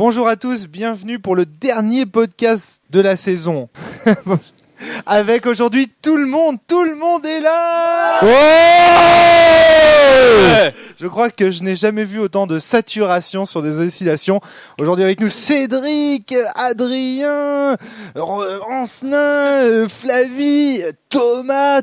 Bonjour à tous, bienvenue pour le dernier podcast de la saison. Avec aujourd'hui tout le monde est là. Ouais. Je crois que je n'ai jamais vu autant de saturation sur des oscillations. Aujourd'hui avec nous Cédric, Adrien, Ancelin, Flavie, Thomas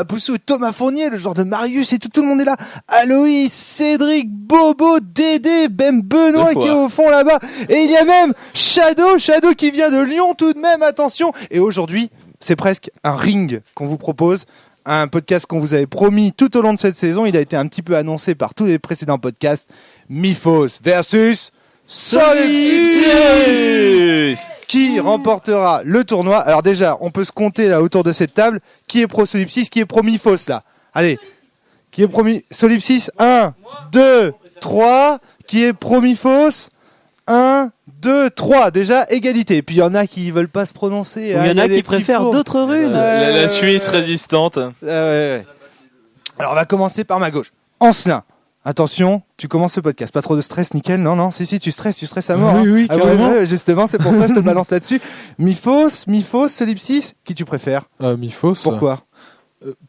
Poussou, Thomas Fournier, le genre de Marius et tout le monde est là. Aloïs, Cédric, Bobo, Dédé, Benoît qui est au fond là-bas. Et il y a même Shadow qui vient de Lyon tout de même, attention. Et aujourd'hui, c'est presque un ring qu'on vous propose. Un podcast qu'on vous avait promis tout au long de cette saison. Il a été un petit peu annoncé par tous les précédents podcasts. Mythos versus Solipsys. Qui remportera le tournoi? Alors déjà, on peut se compter là autour de cette table. Qui est pro Solipsys? Qui est pro Mythos là? Allez. Qui est pro Solipsys? 1, 2, 3. Qui est pro Mythos? 1, 2, 3, déjà égalité. Et puis il y en a qui veulent pas se prononcer. Il y en a qui préfèrent d'autres runes. La Suisse résistante. Ouais. Alors on va commencer par ma gauche. Ancelin, attention, tu commences le podcast. Pas trop de stress, nickel. Non, si, tu stresses à mort. Oui, carrément. Ouais, justement, c'est pour ça que je te balance là-dessus. Mythos, Solipsys, qui tu préfères? Mythos. Pourquoi?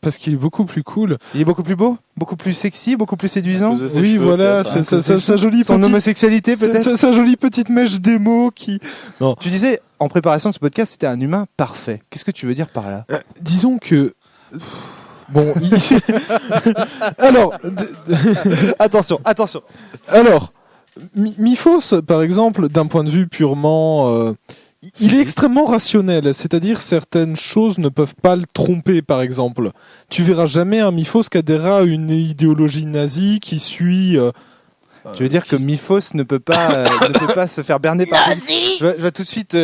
Parce qu'il est beaucoup plus cool. Il est beaucoup plus beau, beaucoup plus sexy, beaucoup plus séduisant. Oui, cheveux, voilà, sa jolie son homosexualité peut-être. Sa jolie petite mèche démo qui. Non. Tu disais en préparation de ce podcast, c'était un humain parfait. Qu'est-ce que tu veux dire par là? Disons que. Bon. Alors. Attention. Alors, Mythos, par exemple, d'un point de vue purement. Il est extrêmement rationnel, c'est-à-dire certaines choses ne peuvent pas le tromper, par exemple. Tu verras jamais un Mythos qui adhérera à une idéologie nazie qui suit... Tu veux dire que Mythos ne peut pas se faire berner par... Je vois tout de suite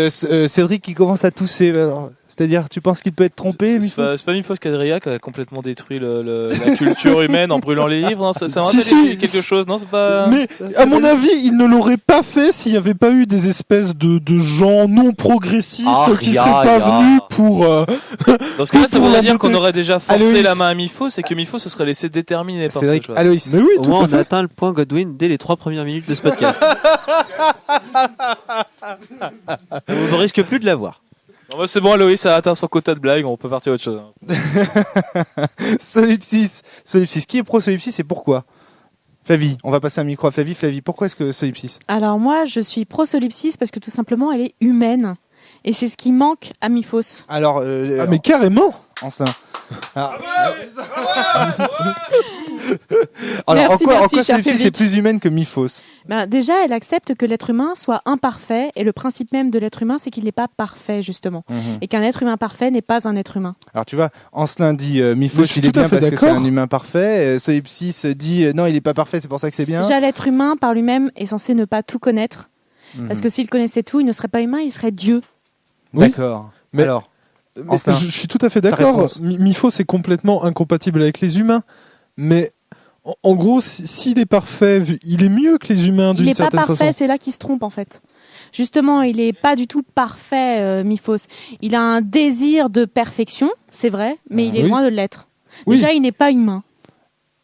Cédric qui commence à tousser. Alors, c'est-à-dire, tu penses qu'il peut être trompé, Mythos? C'est pas Mythos qu'Adria qui a complètement détruit la culture humaine en brûlant les livres, non? Ça me rappelle quelque chose, non? C'est pas... Mais, à mon avis, il ne l'aurait pas fait s'il n'y avait pas eu des espèces de gens non progressistes qui seraient pas venus pour... Dans ce cas-là, ça voudrait dire qu'on aurait déjà forcé la main à Mythos et que Mythos se serait laissé déterminer par ce choix. Aloïs. Mais oui, au moins, on a atteint le point Godwin dès les 3 premières minutes de ce podcast. On ne risque plus de l'avoir. Non, c'est bon, Aloïs a atteint son quota de blagues, on peut partir à autre chose. Solipsys. Qui est pro Solipsys et pourquoi? Flavie, on va passer un micro à Flavie. Flavie, pourquoi est-ce que Solipsys? Alors moi, je suis pro Solipsys parce que tout simplement, elle est humaine. Et c'est ce qui manque à Mythos. Alors, mais carrément. Ancelin. Alors, Merci, en quoi cher Solipsys est plus humaine que Mythos? Déjà, elle accepte que l'être humain soit imparfait. Et le principe même de l'être humain, c'est qu'il n'est pas parfait, justement. Et qu'un être humain parfait n'est pas un être humain. Alors tu vois, Ancelin dit Mythos, il est bien parce que c'est un humain parfait. Solipsys dit non, il n'est pas parfait, c'est pour ça que c'est bien. Déjà, l'être humain, par lui-même, est censé ne pas tout connaître. Parce que s'il connaissait tout, il ne serait pas humain, il serait Dieu. Oui. D'accord. Mais alors, je suis tout à fait d'accord. Mythos est complètement incompatible avec les humains. Mais en gros, s'il est parfait, il est mieux que les humains d'une certaine façon. Il n'est pas parfait, c'est là qu'il se trompe en fait. Justement, il n'est pas du tout parfait, Mythos. Il a un désir de perfection, c'est vrai, mais il est loin de l'être. Oui. Déjà, il n'est pas humain.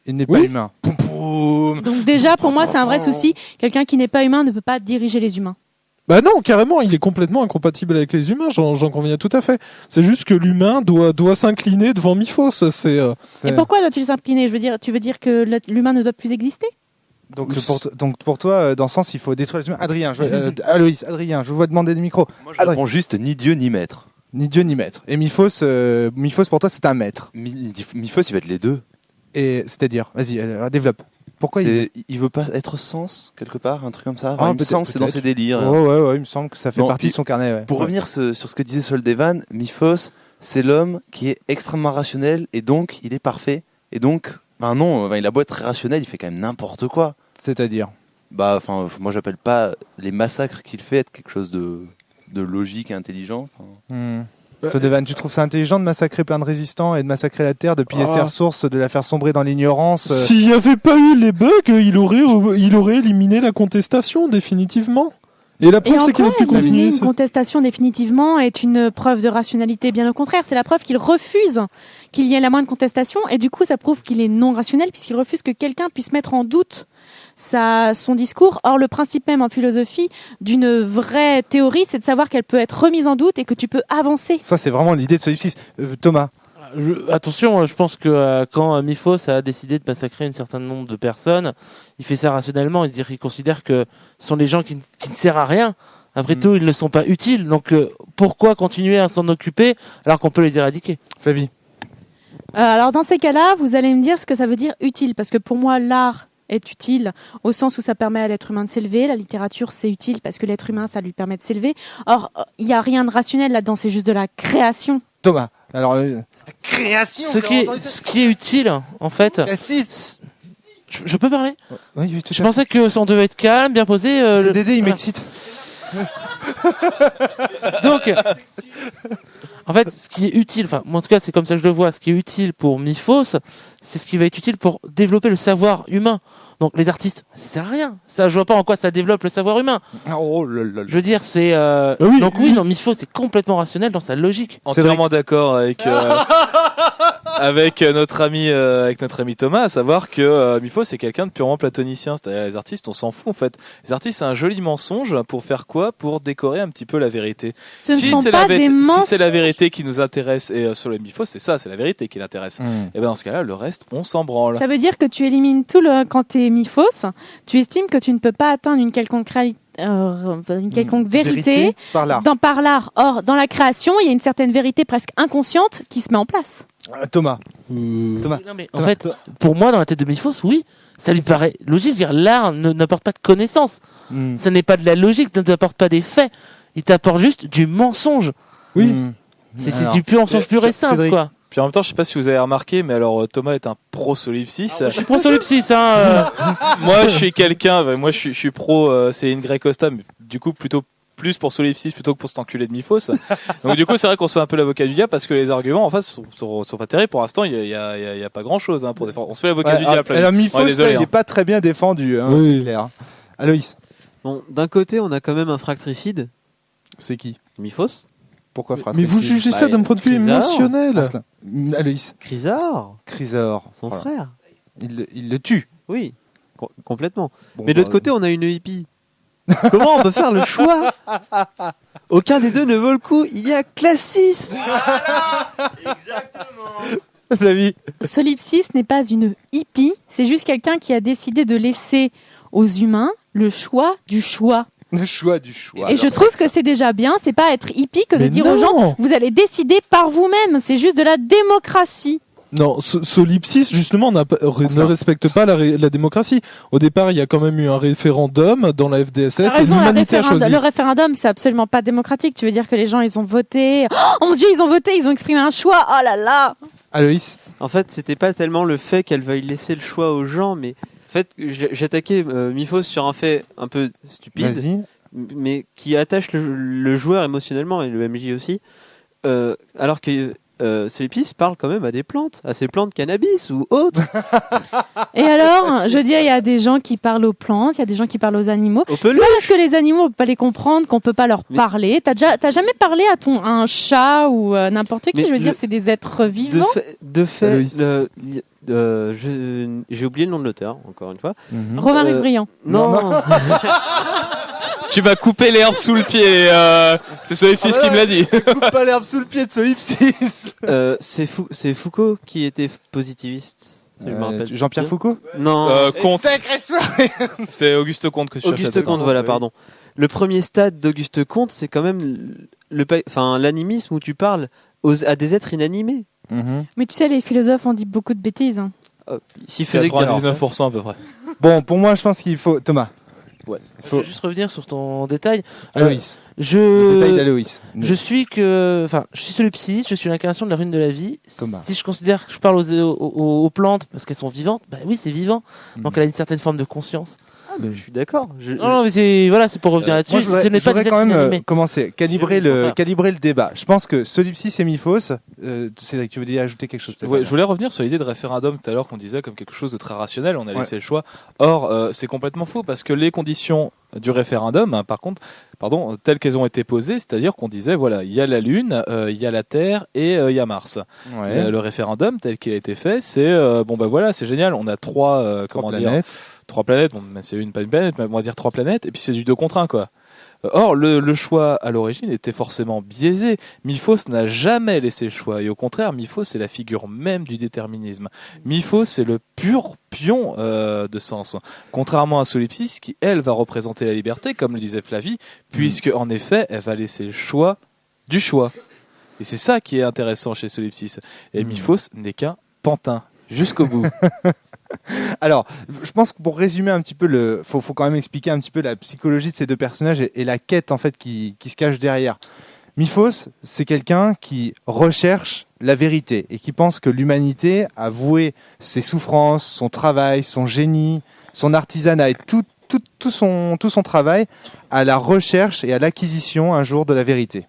Il n'est pas humain. Poum, poum. Donc déjà, pour moi, c'est un vrai souci. Quelqu'un qui n'est pas humain ne peut pas diriger les humains. Bah non, carrément, il est complètement incompatible avec les humains, j'en conviens tout à fait. C'est juste que l'humain doit s'incliner devant Mythos. Et pourquoi doit-il s'incliner? Tu veux dire que l'humain ne doit plus exister? Donc pour toi, dans ce sens, il faut détruire les humains. Adrien, Aloïs, je vous vois demander des micros. Moi, je réponds juste ni Dieu ni maître. Ni Dieu ni maître. Et Mythos pour toi, c'est un maître. Mythos, il va être les deux. Et c'est-à-dire, vas-y, développe. Pourquoi il veut pas être sens quelque part, un truc comme ça. Il me semble que c'est dans ses délires. Ouais, il me semble que ça fait partie de son carnet. Ouais. Pour revenir sur ce que disait Soldevan, Mythos, c'est l'homme qui est extrêmement rationnel et donc il est parfait. Et donc, il a beau être très rationnel, il fait quand même n'importe quoi. C'est-à-dire, moi j'appelle pas les massacres qu'il fait être quelque chose de logique et intelligent. Soldevan, tu trouves ça intelligent de massacrer plein de résistants et de massacrer la Terre, de piller ses ressources, de la faire sombrer dans l'ignorance? S'il n'y avait pas eu les bugs, il aurait éliminé la contestation, définitivement. Et la Et preuve, c'est qu'il n'est plus nier continué. une contestation définitivement est une preuve de rationalité. Bien au contraire, c'est la preuve qu'il refuse qu'il y ait la moindre contestation, et du coup, ça prouve qu'il est non rationnel puisqu'il refuse que quelqu'un puisse mettre en doute son discours. Or, le principe même en philosophie d'une vraie théorie, c'est de savoir qu'elle peut être remise en doute et que tu peux avancer. Ça, c'est vraiment l'idée de Solipsis. Thomas. Attention, je pense que quand Miphos a décidé de massacrer un certain nombre de personnes, il fait ça rationnellement. Il considère que ce sont des gens qui ne servent à rien. Après tout, ils ne sont pas utiles. Donc pourquoi continuer à s'en occuper alors qu'on peut les éradiquer? Flavie. Alors, dans ces cas-là, vous allez me dire ce que ça veut dire utile, parce que pour moi, l'art est utile au sens où ça permet à l'être humain de s'élever. La littérature, c'est utile parce que l'être humain, ça lui permet de s'élever. Or, il n'y a rien de rationnel là-dedans, c'est juste de la création. Thomas. Alors, la création. Ce qui est utile, en fait. Je peux parler? Oui, tout Je pensais que on devait être calme, bien posé. C'est Dédé, il m'excite. Donc, en fait, ce qui est utile, enfin, moi, en tout cas, c'est comme ça que je le vois, ce qui est utile pour Miphos, c'est ce qui va être utile pour développer le savoir humain. Donc, les artistes, ça sert à rien. Ça, je vois pas en quoi ça développe le savoir humain. Oh là là. Je veux dire, c'est, oui, donc oui, non, Miphos est complètement rationnel dans sa logique. Entièrement d'accord avec notre ami Thomas, à savoir que Miphos c'est quelqu'un de purement platonicien. C'est-à-dire les artistes, on s'en fout en fait. Les artistes, c'est un joli mensonge pour faire quoi? Pour décorer un petit peu la vérité. Ce ne sont pas des mensonges. Si c'est la vérité qui nous intéresse, et sur le Miphos, c'est ça, c'est la vérité qui l'intéresse. Et ben dans ce cas-là, le reste, on s'en branle. Ça veut dire que tu élimines quand t'es Miphos, tu estimes que tu ne peux pas atteindre une quelconque vérité par l'art. Par l'art. Or, dans la création, il y a une certaine vérité presque inconsciente qui se met en place. Thomas. Non, mais en fait, pour moi, dans la tête de Miphos, oui, ça lui paraît logique. Je veux dire, l'art n'apporte pas de connaissances. Ça n'est pas de la logique, ne t'apporte pas des faits. Il t'apporte juste du mensonge. Oui. C'est du pur mensonge pur et simple, Cédric. quoi. Puis en même temps, je sais pas si vous avez remarqué, mais alors Thomas est un pro solipsis. Je suis pro solipsis, hein. Moi, je suis je suis pro Céline Grey Costa, mais du coup plus pour solipsis plutôt que pour cet enculé de Miphos. Donc du coup, c'est vrai qu'on se fait un peu l'avocat du diable parce que les arguments en face sont pas terribles. Pour l'instant, il y a pas grand chose pour défendre. On se fait l'avocat du diable. Alors Miphos, désolé, il est pas très bien défendu, hein, Oui. c'est clair. Aloïs. Bon, d'un côté, on a quand même un fractricide, C'est qui? Miphos. Pourquoi frère? Mais vous jugez ça d'un point de vue Crisard. émotionnel. Aloïs. Chrysor, Chrysor. son Voilà. frère. Il le tue. Oui, complètement. Bon, Mais de l'autre côté, on a une hippie. Comment on peut faire le choix? Aucun des deux ne vaut le coup. Il y a Classis. Flavie. Solipsis n'est pas une hippie, c'est juste quelqu'un qui a décidé de laisser aux humains le choix du choix. Le choix du choix. Et je trouve que c'est déjà bien, c'est pas être hippie que de Mais dire aux non. gens, vous allez décider par vous-même, c'est juste de la démocratie. Non, Solipsis, justement, ne respecte pas la démocratie. Au départ, il y a quand même eu un référendum dans la FDSS T'as et raison, l'humanité a choisi. le référendum, c'est absolument pas démocratique. Tu veux dire que les gens, ils ont voté. Oh mon Dieu, ils ont voté, ils ont exprimé un choix. Oh là là. Aloïs. En fait, c'était pas tellement le fait qu'elle veuille laisser le choix aux gens, mais en fait, j'attaquais Miphos sur un fait un peu stupide, Vas-y. mais qui attache le joueur émotionnellement et le MJ aussi, alors que Solipsis parle quand même à des plantes, à ces plantes cannabis ou autres. Et alors, je veux dire, il y a des gens qui parlent aux plantes, il y a des gens qui parlent aux animaux. Au C'est pas parce que les animaux, on peut pas les comprendre qu'on peut pas leur Mais- parler. T'as jamais parlé à un chat ou n'importe qui. Mais Je veux dire, c'est des êtres vivants. De fait, Aloïs. j'ai oublié le nom de l'auteur, encore une fois. Romarius Euh, Briand. Non, Tu m'as coupé l'herbe sous le pied. C'est Solipsis qui me l'a dit. Coupe pas l'herbe sous le pied de Solipsis. c'est Foucault qui était positiviste. Si je me rappelle Jean-Pierre bien. Foucault. Non, Comte. Sacrée soirée. C'est Auguste Comte que je cherchais. Auguste Comte, voilà, pardon. Le premier stade d'Auguste Comte, c'est quand même l'animisme où tu parles à des êtres inanimés. Mais tu sais, les philosophes ont dit beaucoup de bêtises. Hein. S'il faisait que ça. 99% à peu près. Bon, pour moi, je pense qu'il faut Thomas. Je veux juste revenir sur ton détail. Aloïs. Le détail Je d'Aloïs. suis solipsis, je suis l'incarnation de la rune de la vie. Thomas. Si je considère que je parle aux plantes parce qu'elles sont vivantes, bah oui, c'est vivant. Donc elle a une certaine forme de conscience. Je suis d'accord. Non, mais c'est pour revenir là-dessus. Moi, je Ce n'est pas voudrais des quand êtres même inanimés. commencer, calibrer le débat. Je pense que Solipsis et Miphos, Cédric, tu veux dire ajouter quelque chose peut-être? Ouais, je voulais revenir sur l'idée de référendum tout à l'heure qu'on disait comme quelque chose de très rationnel, on a laissé le choix. Or, c'est complètement faux parce que les conditions du référendum, par contre, telles qu'elles ont été posées, c'est-à-dire qu'on disait voilà, il y a la Lune, il y a la Terre et il y a Mars. Ouais. Le référendum tel qu'il a été fait, c'est voilà, c'est génial, on a trois planètes. Trois planètes, bon, même si c'est pas une planète, mais on va dire 3 planètes, et puis c'est du 2 contre 1, quoi. Or, le choix à l'origine était forcément biaisé. Miphos n'a jamais laissé le choix, et au contraire, Miphos c'est la figure même du déterminisme. Miphos c'est le pur pion de sens, contrairement à Solipsis qui, elle, va représenter la liberté, comme le disait Flavie, puisque en effet, elle va laisser le choix du choix. Et c'est ça qui est intéressant chez Solipsis. Et Miphos n'est qu'un pantin, jusqu'au bout. Alors, je pense que pour résumer un petit peu faut quand même expliquer un petit peu la psychologie de ces deux personnages et la quête en fait qui se cache derrière. Miphos, c'est quelqu'un qui recherche la vérité et qui pense que l'humanité a voué ses souffrances, son travail, son génie, son artisanat et tout son travail à la recherche et à l'acquisition un jour de la vérité.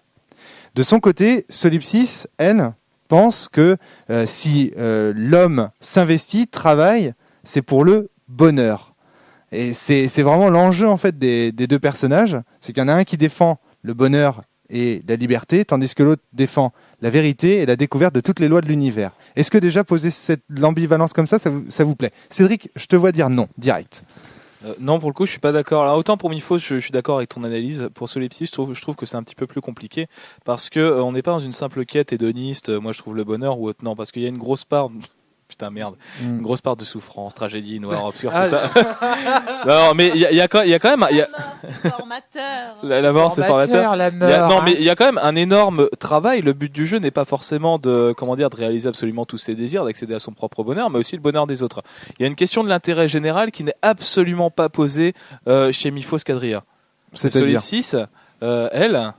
De son côté, Solipsis, elle, pense que si l'homme s'investit, travaille, c'est pour le bonheur. Et c'est vraiment l'enjeu en fait des deux personnages, c'est qu'il y en a un qui défend le bonheur et la liberté, tandis que l'autre défend la vérité et la découverte de toutes les lois de l'univers. Est-ce que déjà poser l'ambivalence comme ça vous plaît ? Cédric, je te vois dire non, direct. Non, pour le coup, je suis pas d'accord. Alors, autant pour Miphos, je suis d'accord avec ton analyse. Pour Solipsis, je trouve que c'est un petit peu plus compliqué parce que on n'est pas dans une simple quête hédoniste. Moi, je trouve le bonheur ou autre. Non, parce qu'il y a une grosse part. Putain, merde. Une grosse part de souffrance, tragédie, noir, obscur, tout ça. Non, mais il y a quand même. C'est formateur. La mort, c'est formateur. Non, mais il y a quand même un énorme travail. Le but du jeu n'est pas forcément de réaliser absolument tous ses désirs, d'accéder à son propre bonheur, mais aussi le bonheur des autres. Il y a une question de l'intérêt général qui n'est absolument pas posée chez Miphos Quadria. C'est-à-dire Solipsis, elle.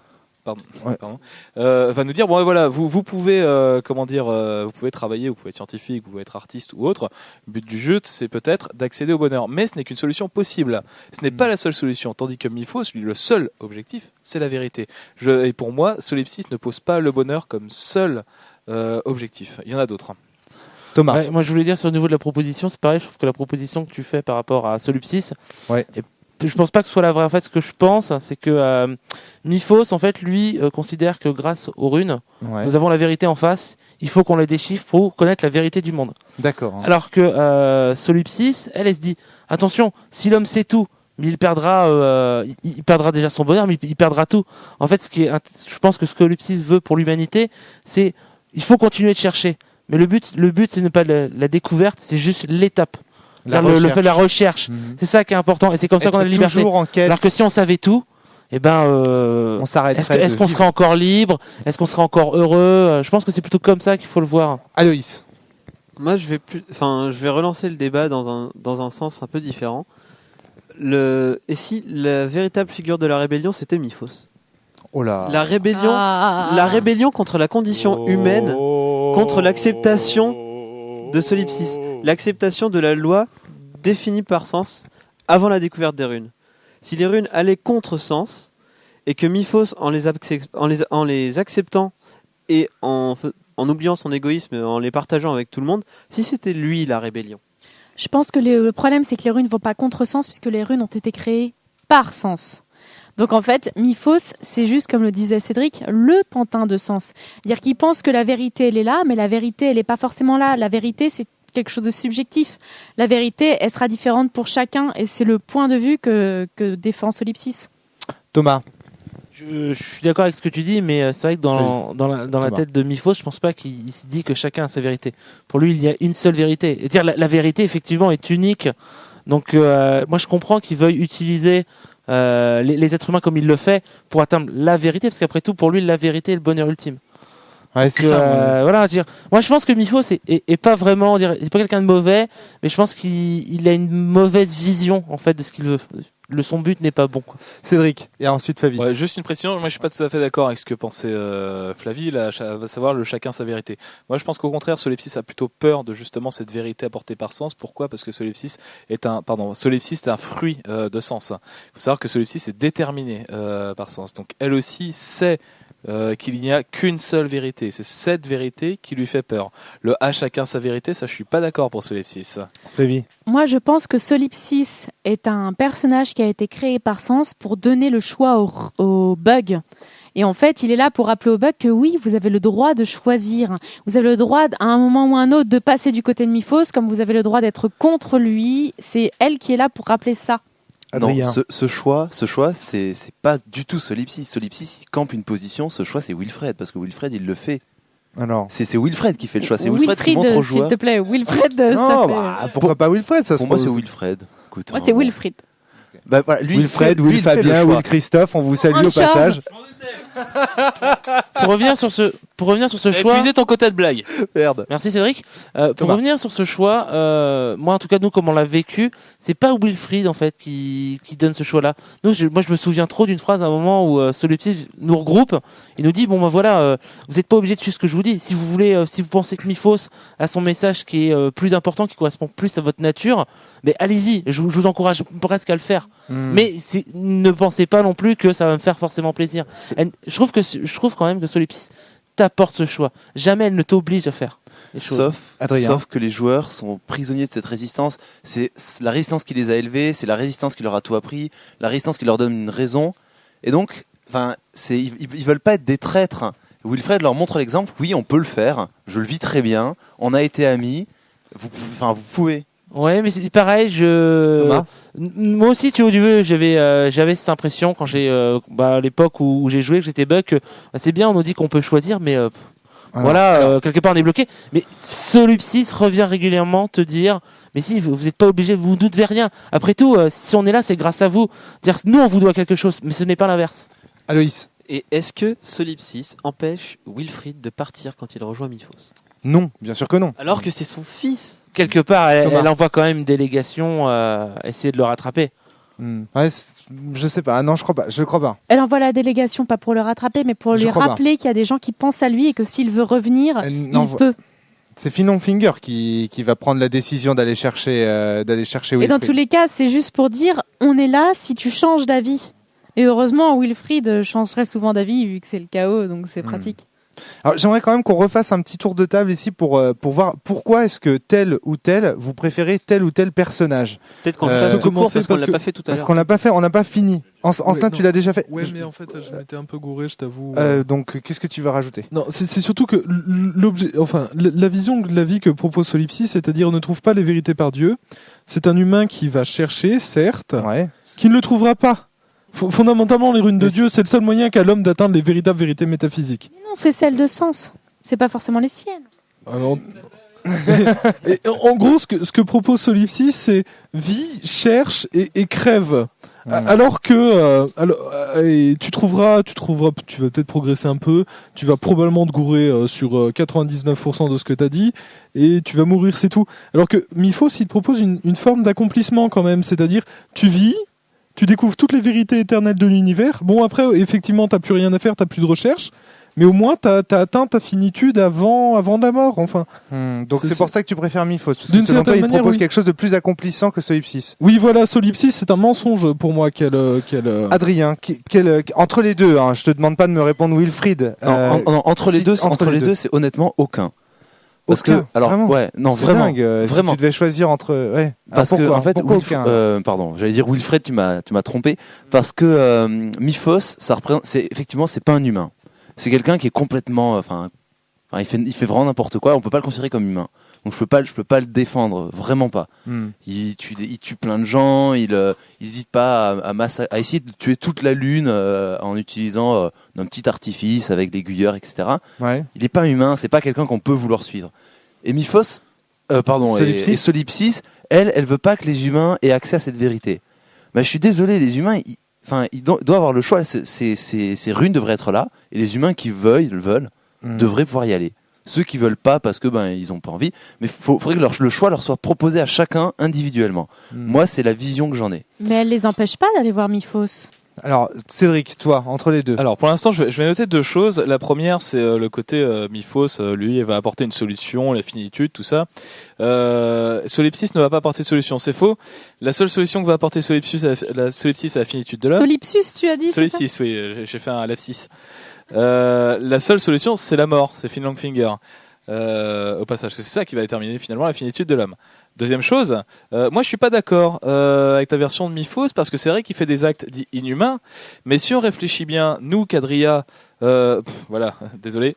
Va nous dire bon voilà, vous pouvez vous pouvez travailler, vous pouvez être scientifique, vous pouvez être artiste ou autre. Le but du jeu, c'est peut-être d'accéder au bonheur, mais ce n'est qu'une solution possible. Ce n'est pas la seule solution, tandis que Miphos, lui, le seul objectif, c'est la vérité. Et pour moi, Solipsis ne pose pas le bonheur comme seul objectif. Il y en a d'autres. Thomas. Ouais, moi, je voulais dire sur le niveau de la proposition, c'est pareil. Je trouve que la proposition que tu fais par rapport à Solipsis, je pense pas que ce soit la vraie. En fait, ce que je pense, c'est que Miphos, en fait, lui, considère que grâce aux runes, nous avons la vérité en face. Il faut qu'on les déchiffre pour connaître la vérité du monde. D'accord. Alors que Solipsis, elle se dit attention, si l'homme sait tout, mais il perdra déjà son bonheur, mais il perdra tout. En fait, je pense que ce que Solipsis veut pour l'humanité, c'est il faut continuer de chercher. Mais le but, c'est ne pas la découverte, c'est juste l'étape. La recherche. C'est ça qui est important et c'est comme ça qu'on a la liberté. En quête. Alors que si on savait tout, on s'arrêterait. Est-ce qu'on serait encore libre ? Est-ce qu'on serait encore heureux ? Je pense que c'est plutôt comme ça qu'il faut le voir. Aloïs. Moi, je vais relancer le débat dans un sens un peu différent. Et si la véritable figure de la rébellion, c'était Miphos ? Oh là. La rébellion contre la condition humaine, contre l'acceptation de Solipsis, l'acceptation de la loi définie par Sens avant la découverte des runes. Si les runes allaient contre Sens et que Miphos, en les acceptant et en oubliant son égoïsme, en les partageant avec tout le monde, si c'était lui la rébellion. Je pense que le problème, c'est que les runes ne vont pas contre Sens puisque les runes ont été créées par Sens. Donc en fait, Miphos, c'est juste, comme le disait Cédric, le pantin de Sens. C'est-à-dire qu'il pense que la vérité, elle est là, mais la vérité, elle n'est pas forcément là. La vérité, c'est quelque chose de subjectif. La vérité, elle sera différente pour chacun et c'est le point de vue que défend Solipsis. Thomas. Je suis d'accord avec ce que tu dis, mais c'est vrai que dans la tête de Miphos, je pense pas qu'il se dit que chacun a sa vérité. Pour lui, il y a une seule vérité. C'est-à-dire la vérité, effectivement, est unique. Donc moi, je comprends qu'il veuille utiliser les êtres humains comme il le fait pour atteindre la vérité, parce qu'après tout, pour lui, la vérité est le bonheur ultime. Ouais, c'est ça. Voilà, moi je pense que Miphos est pas vraiment, il est pas quelqu'un de mauvais, mais je pense qu'il a une mauvaise vision en fait de ce qu'il veut. Son but n'est pas bon, quoi. Cédric, et ensuite Flavie. Ouais, juste une précision, moi je suis pas tout à fait d'accord avec ce que pensait Flavie, là, à savoir le chacun sa vérité. Moi je pense qu'au contraire, Solipsis a plutôt peur de justement cette vérité apportée par Sens. Pourquoi ? Parce que Solipsis est un fruit de Sens. Il faut savoir que Solipsis est déterminé par Sens. Donc elle aussi sait qu'il n'y a qu'une seule vérité. C'est cette vérité qui lui fait peur. Le « à chacun sa vérité », ça je suis pas d'accord pour Solipsis. Flavie. Moi, je pense que Solipsis est un personnage qui a été créé par Sens pour donner le choix au bug. Et en fait, il est là pour rappeler au bug que oui, vous avez le droit de choisir. Vous avez le droit, à un moment ou à un autre, de passer du côté de Miphos, comme vous avez le droit d'être contre lui. C'est elle qui est là pour rappeler ça. Adrien. Non, ce choix, c'est pas du tout Solipsis. Solipsis, il campe une position. Ce choix, c'est Wilfred, parce que Wilfred, il le fait. Alors. C'est Wilfred qui fait le choix. C'est Wilfred qui montre aux s'il joueurs. te plaît, Wilfred, Non, ça fait... pourquoi pas Wilfred, ça se Pour moi, pose. c'est Wilfred. Écoute, Moi, c'est Wilfried. Bah, voilà, lui, Wilfred, lui, Will il fait le Fabien, choix. Will Christophe, on vous salue au Richard. passage. Pour revenir sur ce choix. Épuisez ton quota de blagues. Merde. Merci Cédric. Pour Thomas. revenir sur ce choix, moi en tout cas nous comme on l'a vécu, c'est pas Wilfried en fait qui donne ce choix-là. Moi je me souviens trop d'une phrase à un moment où Solipsis nous regroupe, il nous dit bon ben voilà, vous n'êtes pas obligé de suivre ce que je vous dis. Si vous voulez, si vous pensez que Miphos a son message qui est plus important, qui correspond plus à votre nature, mais allez-y, je vous encourage presque à le faire. Mais ne pensez pas non plus que ça va me faire forcément plaisir. Je trouve quand même que Solipsis t'apporte ce choix. Jamais elle ne t'oblige à faire les choses. Sauf que les joueurs sont prisonniers de cette résistance. C'est la résistance qui les a élevés, c'est la résistance qui leur a tout appris, la résistance qui leur donne une raison. Et donc, ils veulent pas être des traîtres. Wilfred leur montre l'exemple. Oui, on peut le faire. Je le vis très bien. On a été amis. Vous pouvez. Ouais, mais c'est pareil. Thomas. Moi aussi, tu vois, j'avais cette impression quand à l'époque où j'ai joué, que j'étais bug. C'est bien, on nous dit qu'on peut choisir, mais quelque part on est bloqué. Mais Solipsis revient régulièrement te dire, mais si vous n'êtes pas obligé, vous ne devez rien. Après tout, si on est là, c'est grâce à vous. C'est-à-dire, nous, on vous doit quelque chose, mais ce n'est pas l'inverse. Aloïs. Et est-ce que Solipsis empêche Wilfried de partir quand il rejoint Miphos? Non, bien sûr que non. Alors que c'est son fils. Quelque part, elle Thomas. envoie quand même une délégation essayer de le rattraper. Ouais, je sais pas. Ah non, je crois pas. Je crois pas. Elle envoie la délégation, pas pour le rattraper, mais pour Je lui crois pas. rappeler qu'il y a des gens qui pensent à lui et que s'il veut revenir, Elle il envoie- peut. C'est Finon Finger qui va prendre la décision d'aller chercher Et Wilfried. dans tous les cas, c'est juste pour dire, on est là si tu changes d'avis. Et heureusement, Wilfried changerait souvent d'avis vu que c'est le chaos, donc c'est pratique. Alors, j'aimerais quand même qu'on refasse un petit tour de table ici pour voir pourquoi est-ce que tel ou tel, vous préférez tel ou tel personnage. Peut-être qu'on Euh, le fasse je tout court parce qu'on parce l'a que- pas fait tout à Parce l'heure. qu'on l'a pas fait, on n'a pas fini. En cela, non. tu l'as déjà fait. Ouais, mais en fait, je m'étais un peu gouré, je t'avoue. Donc, qu'est-ce que tu veux rajouter? Non, c'est surtout que la vision de la vie que propose Solipsis, c'est-à-dire ne trouve pas les vérités par Dieu. C'est un humain qui va chercher, certes, Ouais. qui ne le trouvera pas. Fondamentalement, les runes de Mais Dieu, c'est le seul moyen qu'a l'homme d'atteindre les véritables vérités métaphysiques. Mais non, c'est celle de Sens. C'est pas forcément les siennes. Alors, et en gros, ce que propose Solipsis, c'est vis, cherche et crève. Alors que et tu vas peut-être progresser un peu, tu vas probablement te gourer sur 99% de ce que t'as dit, et tu vas mourir, c'est tout. Alors que Miphos, il te propose une forme d'accomplissement quand même, c'est-à-dire tu vis, tu découvres toutes les vérités éternelles de l'univers. Bon, après, effectivement, t'as plus rien à faire, t'as plus de recherche, mais au moins t'as atteint ta finitude avant la mort, enfin. Donc c'est C'est- pour ça que tu préfères Miphos, parce que D'une selon toi, il certaine manière, propose oui. quelque chose de plus accomplissant que Solipsis. Oui, voilà, Solipsis, c'est un mensonge pour moi Adrien, entre les deux, hein, je te demande pas de me répondre Wilfried. Entre les si- deux, entre les deux. c'est honnêtement aucun. Parce Aucun, que, alors, vraiment. ouais, non, C'est vraiment. dingue, vraiment. Si tu devais choisir entre, ouais. Parce Alors, que, pourquoi, en fait, pourquoi aucun pardon, j'allais dire Wilfred, tu m'as trompé. Parce que Miphos, ça représente, c'est pas un humain. C'est quelqu'un qui est complètement, il fait vraiment n'importe quoi. On peut pas le considérer comme humain. Donc je peux pas le défendre, vraiment pas. Il tue plein de gens. Il hésite pas à essayer de tuer toute la lune en utilisant un petit artifice avec l'aiguilleur, etc. Ouais. Il est pas humain. C'est pas quelqu'un qu'on peut vouloir suivre. Et Miphos, Solipsis. et Solipsis, elle veut pas que les humains aient accès à cette vérité. Mais je suis désolé, les humains, ils doivent avoir le choix. Ces runes devraient être là, et les humains qui veulent devraient pouvoir y aller. Ceux qui veulent pas parce que ils ont pas envie, mais faudrait que le choix leur soit proposé à chacun individuellement. Moi, c'est la vision que j'en ai. Mais elle les empêche pas d'aller voir Miphos. Alors, Cédric, toi, entre les deux. Alors pour l'instant, je vais noter deux choses. La première, c'est le côté Miphos. Lui, il va apporter une solution, la finitude, tout ça. Solipsis ne va pas apporter de solution. C'est faux. La seule solution que va apporter Solipsis, c'est la finitude de l'homme. Solipsus, tu as dit c'est ça Solipsis, oui, j'ai fait un lapsus. La seule solution, c'est la mort, c'est Fin Longfinger. Au passage, c'est ça qui va déterminer finalement la finitude de l'homme. Deuxième chose, moi je suis pas d'accord avec ta version de Miphos parce que c'est vrai qu'il fait des actes dits inhumains, mais si on réfléchit bien, nous Quadria, voilà, désolé,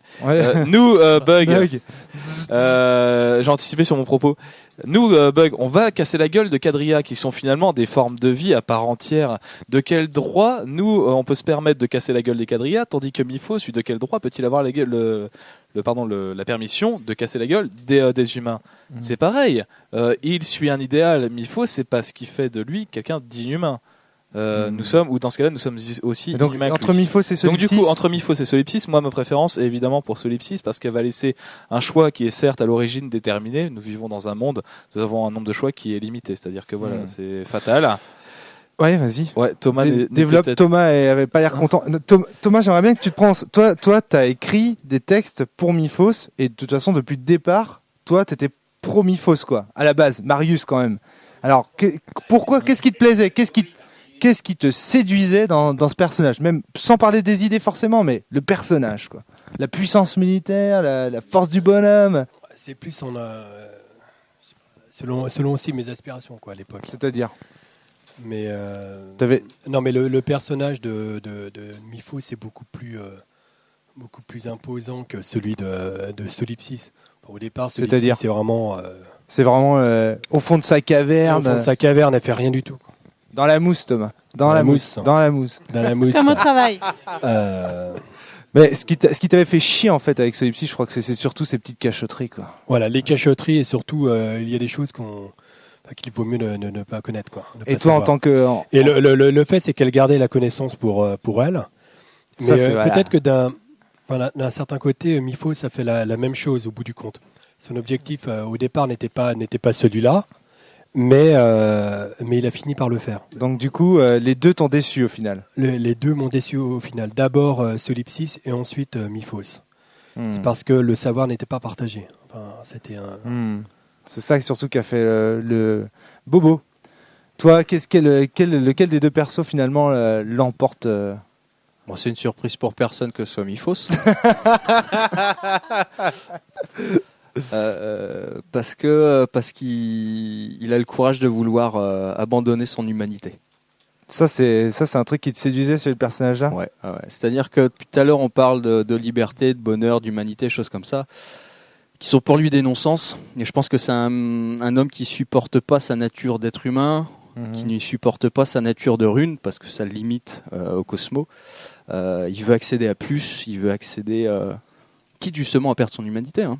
nous Bug, j'ai anticipé sur mon propos. Nous Bug, on va casser la gueule de Quadria qui sont finalement des formes de vie à part entière. De quel droit nous on peut se permettre de casser la gueule des Quadria, tandis que Miphos, lui, de quel droit peut-il avoir la permission de casser la gueule des humains? C'est pareil. Il suit un idéal. Miphos, c'est pas ce qui fait de lui quelqu'un d'inhumain. Nous sommes, ou dans ce cas-là, nous sommes aussi donc, inhumains. Entre Miphos et Solipsis. Donc du coup, entre Miphos et Solipsis, moi ma préférence est évidemment pour Solipsis parce qu'elle va laisser un choix qui est certes à l'origine déterminé. Nous vivons dans un monde, nous avons un nombre de choix qui est limité, c'est-à-dire que voilà, c'est fatal. Ouais, vas-y. Ouais, Thomas développe. Thomas avait pas l'air content. Thomas, j'aimerais bien que tu te prennes. Toi, t'as écrit des textes pour Miphos et de toute façon, depuis le départ, toi, t'étais pro Miphos quoi. À la base, Marius quand même. Alors, pourquoi? Qu'est-ce qui te plaisait? Qu'est-ce qui te séduisait dans ce personnage? Même sans parler des idées forcément, mais le personnage, quoi. La puissance militaire, la force du bonhomme. C'est plus selon aussi mes aspirations, quoi, à l'époque. C'est-à-dire? Mais non, mais le personnage de Miphos est beaucoup plus imposant que celui de Solipsis. Au départ, c'est-à-dire, c'est vraiment au fond de sa caverne. Au fond de sa caverne, elle fait rien du tout. Dans la mousse, Thomas. Dans la mousse. Comme au travail. Mais ce qui t'avait fait chier en fait avec Solipsis, je crois que c'est surtout ces petites cachotteries, quoi. Voilà, les cachotteries et surtout il y a des choses qu'il vaut mieux ne pas connaître, quoi. Et toi, en tant que et le fait, c'est qu'elle gardait la connaissance pour elle. Mais ça, peut-être que d'un certain côté, Miphos, ça fait la même chose au bout du compte. Son objectif au départ n'était pas celui-là. Mais il a fini par le faire. Donc du coup, les deux t'ont déçu au final. Les deux m'ont déçu au final. D'abord Solipsis et ensuite Miphos. C'est parce que le savoir n'était pas partagé. Enfin, c'était C'est ça surtout qui a fait le Bobo. Toi, lequel des deux persos finalement l'emporte Bon, c'est une surprise pour personne que ce soit Miphos. Parce qu'il a le courage de vouloir abandonner son humanité. Ça c'est un truc qui te séduisait sur le personnage-là. Ouais. C'est-à-dire que depuis tout à l'heure on parle de liberté, de bonheur, d'humanité, choses comme ça, qui sont pour lui des non-sens. Et je pense que c'est un homme qui supporte pas sa nature d'être humain, qui ne supporte pas sa nature de rune, parce que ça le limite au cosmos. Il veut accéder à plus, il veut accéder, quitte justement à perdre son humanité. Hein.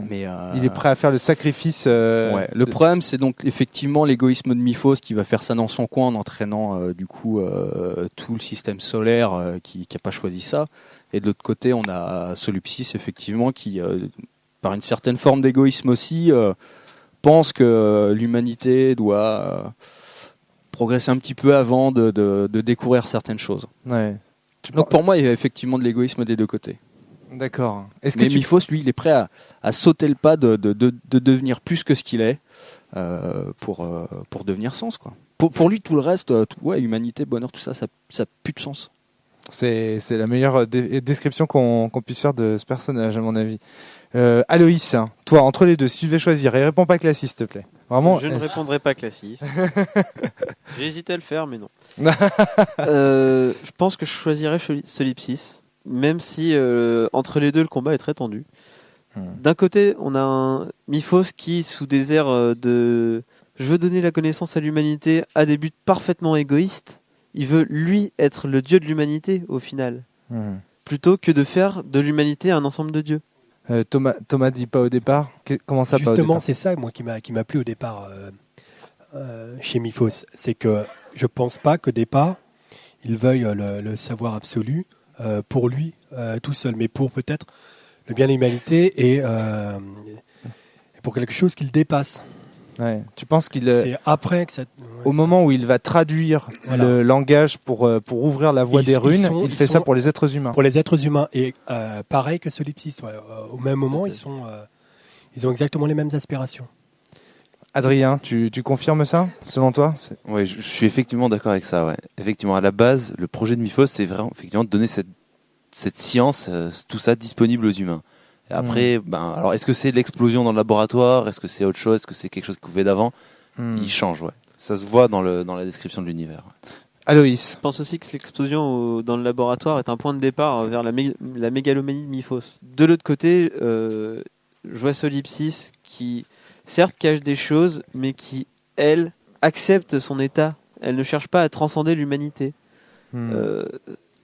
Mais il est prêt à faire le sacrifice. Le problème, c'est donc effectivement l'égoïsme de Miphos qui va faire ça dans son coin en entraînant tout le système solaire qui n'a pas choisi ça. Et de l'autre côté, on a Solipsis effectivement qui, par une certaine forme d'égoïsme aussi, pense que l'humanité doit progresser un petit peu avant de découvrir certaines choses. Ouais. Donc pour moi, il y a effectivement de l'égoïsme des deux côtés. D'accord. Mais Miphos, lui, il est prêt à sauter le pas de devenir plus que ce qu'il est pour devenir sens, quoi. Pour lui, tout le reste, humanité, bonheur, tout ça, ça pue de sens. C'est la meilleure description qu'on puisse faire de ce personnage, à mon avis. Aloïs, toi, entre les deux, si tu devais choisir, et réponds pas classiste, s'il te plaît. Vraiment. Je ne répondrai pas classiste. J'ai hésité à le faire, mais non. Je pense que je choisirais Solipsis. Même si entre les deux le combat est très tendu. D'un côté, on a un Miphos qui, sous des airs de je veux donner la connaissance à l'humanité, a des buts parfaitement égoïstes. Il veut lui être le dieu de l'humanité au final, plutôt que de faire de l'humanité un ensemble de dieux. Thomas dit pas au départ. Comment ça? Justement, c'est ça moi qui m'a plu au départ chez Miphos, c'est que je pense pas qu'au départ il veuille le savoir absolu. Pour lui tout seul, mais pour peut-être le bien de l'humanité et pour quelque chose qu'il dépasse. Ouais. Tu penses qu'il c'est après que ça, au moment où il va traduire le langage pour ouvrir la voie des runes, il fait ça pour les êtres humains. Pour les êtres humains et pareil que Solipsis, au même moment ils ont exactement les mêmes aspirations. Adrien, tu confirmes ça, selon toi? Oui, je suis effectivement d'accord avec ça. Ouais. Effectivement, à la base, le projet de Miphos, c'est vraiment effectivement de donner cette cette science, tout ça disponible aux humains. Et après, alors est-ce que c'est de l'explosion dans le laboratoire? Est-ce que c'est autre chose? Est-ce que c'est quelque chose qu'on fait d'avant? Il change, ouais. Ça se voit dans la description de l'univers. Aloïs. Je pense aussi que l'explosion dans le laboratoire est un point de départ vers la mégalomanie de Miphos. De l'autre côté, je vois Solipsis qui, certes, cache des choses, mais qui, elle, accepte son état. Elle ne cherche pas à transcender l'humanité.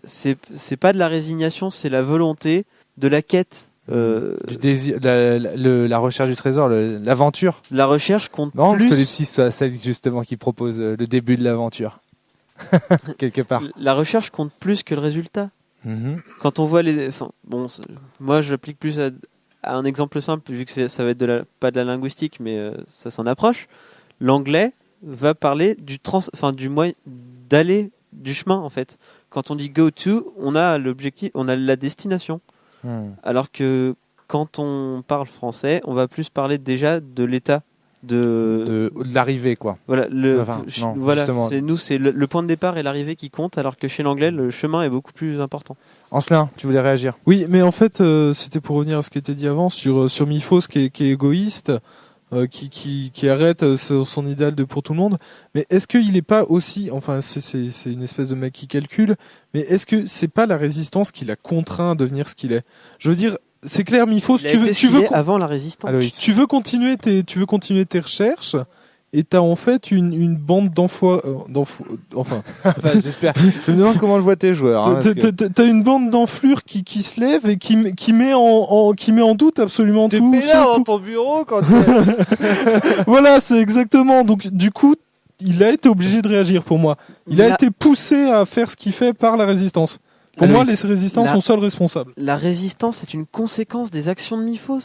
C'est pas de la résignation, c'est la volonté de la quête. Du désir, la recherche du trésor, l'aventure. La recherche compte non, plus. Solipsis soit celle justement qui propose le début de l'aventure. Quelque part. La recherche compte plus que le résultat. Quand on voit moi j'applique plus à un exemple simple, vu que ça va être pas de la linguistique, mais ça s'en approche. L'anglais va parler du moyen d'aller du chemin en fait. Quand on dit go to, on a l'objectif, on a la destination. Alors que quand on parle français, on va plus parler déjà de l'état de l'arrivée, quoi. Voilà, c'est le point de départ et l'arrivée qui compte, alors que chez l'anglais, le chemin est beaucoup plus important. Ancelin, tu voulais réagir? Oui, mais en fait, c'était pour revenir à ce qui était dit avant sur Miphos qui est égoïste, qui arrête son idéal pour tout le monde. Mais est-ce qu'il n'est pas aussi, enfin, c'est une espèce de mec qui calcule, mais est-ce que c'est pas la résistance qui l'a contraint à devenir ce qu'il est? Je veux dire, c'est clair, Miphos, tu veux avant la résistance. Tu veux continuer tes recherches et t'as en fait une bande enfin, j'espère. Je me demande comment le voient tes joueurs. Hein, t'as une bande d'enflures qui se lève et qui met en doute absolument tout. T'es pénard dans ton bureau quand Voilà, c'est exactement. Donc du coup, il a été obligé de réagir pour moi. Il a été poussé à faire ce qu'il fait par la résistance. Pour moi, les résistants sont seuls responsables. La résistance est une conséquence des actions de Miphos.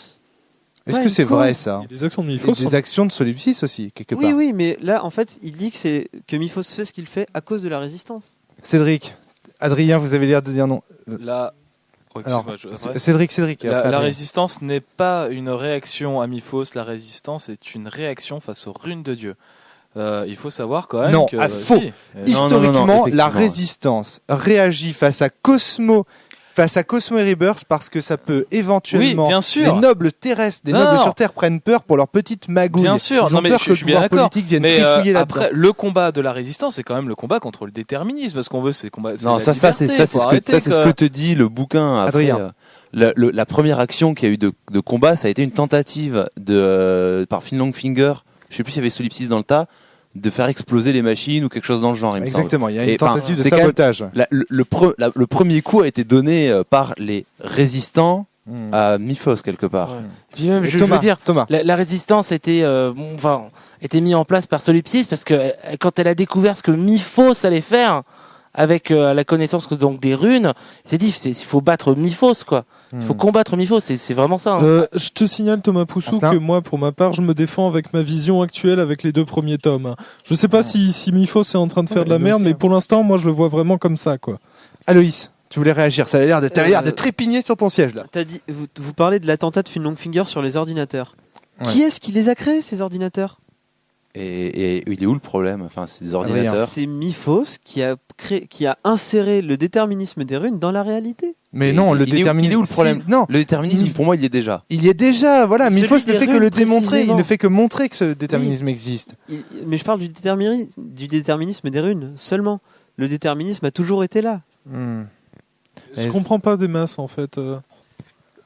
Est-ce que c'est vrai ça? Des actions de Miphos. Des actions de Solipsis aussi, quelque part. Oui, mais là, en fait, il dit que Miphos fait ce qu'il fait à cause de la résistance. Cédric, Adrien, vous avez l'air de dire non. Alors, Cédric. La résistance n'est pas une réaction à Miphos. La résistance est une réaction face aux runes de Dieu. Il faut savoir quand même que faux. Historiquement, la résistance réagit face à Cosmo et Rebirth parce que ça peut éventuellement. Oui, bien sûr. Les nobles terrestres, nobles sur Terre prennent peur pour leur petite magouille. Bien sûr. Ils ont peur que le pouvoir politique vienne trifouiller là-dedans. Après, le combat de la résistance, c'est quand même le combat contre le déterminisme. Ce qu'on veut, c'est combat. Non, c'est ce que te dit le bouquin. Après, Adrien. La première action qu'il y a eu de combat, ça a été une tentative par Longfinger. Je sais plus s'il y avait Solipsis dans le tas, de faire exploser les machines ou quelque chose dans le genre. Exactement, il y a une tentative de sabotage. Le premier coup a été donné par les résistants à Miphos quelque part. Ouais. Puis même, je veux dire, la résistance était mise en place par Solipsis parce que quand elle a découvert ce que Miphos allait faire avec la connaissance donc des runes, il s'est dit il faut battre Miphos quoi. Il faut combattre Miphos, c'est vraiment ça. Je te signale Thomas Poussou que moi pour ma part je me défends avec ma vision actuelle avec les 2 premiers tomes. Je sais pas si Miphos est en train de faire de la merde, mais pour l'instant moi je le vois vraiment comme ça quoi. Aloïs, tu voulais réagir, ça a l'air de trépigner sur ton siège là. T'as dit, vous parlez de l'attentat de Longfinger sur les ordinateurs. Ouais. Qui est-ce qui les a créés ces ordinateurs? Et il est où le problème? Enfin, c'est des ordinateurs. C'est Miphos qui a inséré le déterminisme des runes dans la réalité. Mais non, il est où le problème? Non, le déterminisme pour moi il y est déjà. Il y est déjà, voilà. Miphos ne fait que le démontrer. Il ne fait que montrer que ce déterminisme existe. Mais je parle du déterminisme des runes seulement. Le déterminisme a toujours été là. Je comprends pas des masses en fait.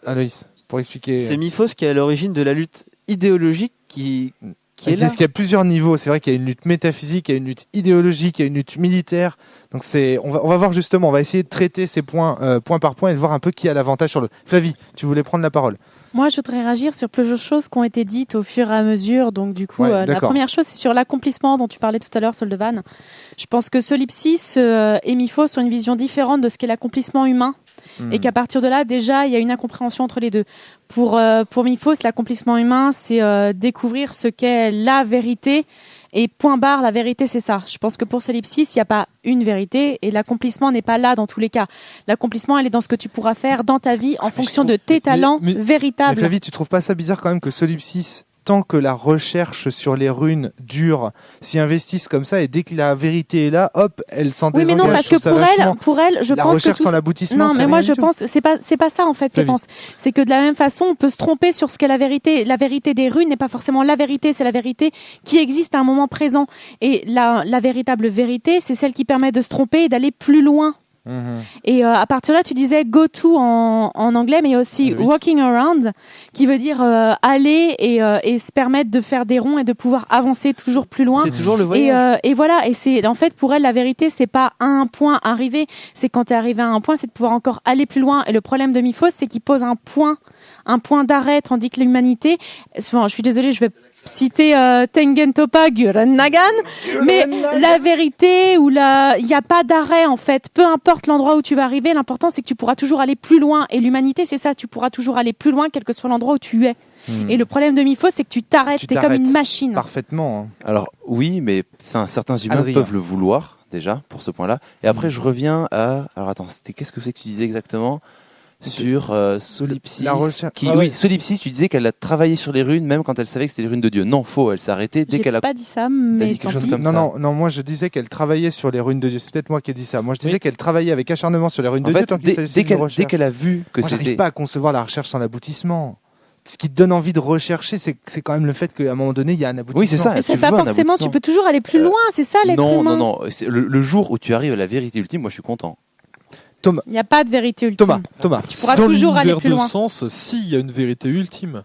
Aloïs, pour expliquer. C'est Miphos qui est à l'origine de la lutte idéologique qui est là. Parce qu'il y a plusieurs niveaux. C'est vrai qu'il y a une lutte métaphysique, il y a une lutte idéologique, il y a une lutte militaire. Donc on va voir justement, on va essayer de traiter ces points point par point et de voir un peu qui a l'avantage sur le. Flavie, tu voulais prendre la parole. Moi, je voudrais réagir sur plusieurs choses qui ont été dites au fur et à mesure. Donc, du coup, la première chose, c'est sur l'accomplissement dont tu parlais tout à l'heure, Soldevan. Je pense que Solipsis et Miphos ont une vision différente de ce qu'est l'accomplissement humain. Et qu'à partir de là, déjà, il y a une incompréhension entre les deux. Pour Miphos, l'accomplissement humain, c'est découvrir ce qu'est la vérité. Et point barre, la vérité, c'est ça. Je pense que pour Solipsis, il n'y a pas une vérité et l'accomplissement n'est pas là dans tous les cas. L'accomplissement, elle est dans ce que tu pourras faire dans ta vie en fonction de tes talents véritables. Mais Flavie, tu trouves pas ça bizarre quand même que Solipsis tant que la recherche sur les runes dure, s'y investissent comme ça, et dès que la vérité est là, hop, elle s'en Oui, mais désengage. non, parce que pour elle, je la pense recherche que sans l'aboutissement. non, c'est mais moi rien je du tout. pense c'est pas ça en fait qu'elle pense. C'est que de la même façon, on peut se tromper sur ce qu'est la vérité. La vérité des runes n'est pas forcément la vérité, c'est la vérité qui existe à un moment présent. Et la véritable vérité, c'est celle qui permet de se tromper et d'aller plus loin. Et à partir de là, tu disais go to en anglais, mais il y a aussi walking around qui veut dire aller et se permettre de faire des ronds et de pouvoir avancer toujours plus loin. C'est toujours le voyage. Et voilà, et c'est en fait pour elle la vérité, c'est pas un point arrivé, c'est quand tu es arrivé à un point, c'est de pouvoir encore aller plus loin. Et le problème de Miphos, c'est qu'il pose un point d'arrêt, tandis que l'humanité, enfin, je suis désolée, je vais citer Tengen Toppa Gurren Lagann, mais la vérité il y a pas d'arrêt en fait. Peu importe l'endroit où tu vas arriver, l'important c'est que tu pourras toujours aller plus loin. Et l'humanité, c'est ça, tu pourras toujours aller plus loin, quel que soit l'endroit où tu es. Et le problème de Miphos, c'est que tu t'arrêtes, t'es comme une machine. Parfaitement. Alors oui, mais certains humains Adrien. peuvent le vouloir déjà pour ce point-là. Et après, je reviens à. Alors attends, qu'est-ce que c'est que tu disais exactement sur Solipsis La recherche. Solipsis, tu disais qu'elle a travaillé sur les runes même quand elle savait que c'était les runes de Dieu. Non, faux, elle s'est arrêtée dès qu'elle a. J'ai pas dit ça, mais dit quelque tant chose pis. comme Non, moi je disais qu'elle travaillait sur les runes de Dieu. C'est peut-être moi qui ai dit ça. Moi je disais qu'elle travaillait avec acharnement sur les runes En de fait, Dieu tant qu'il s'agissait d'une recherche. dès qu'elle a vu que Moi, c'était. j'arrive pas à concevoir la recherche sans l'aboutissement. Ce qui te donne envie de rechercher, c'est quand même le fait qu'à un moment donné, il y a un aboutissement. Oui, c'est ça. Mais c'est tu pas veux un forcément, aboutissement. tu peux toujours aller plus loin, c'est ça l'être humain. Non. C'est le jour où tu arrives à la vérité ultime, moi je suis content. Il n'y a pas de vérité ultime. Thomas. Tu pourras Dans toujours aller l'univers plus de loin. sens, s'il y a une vérité ultime.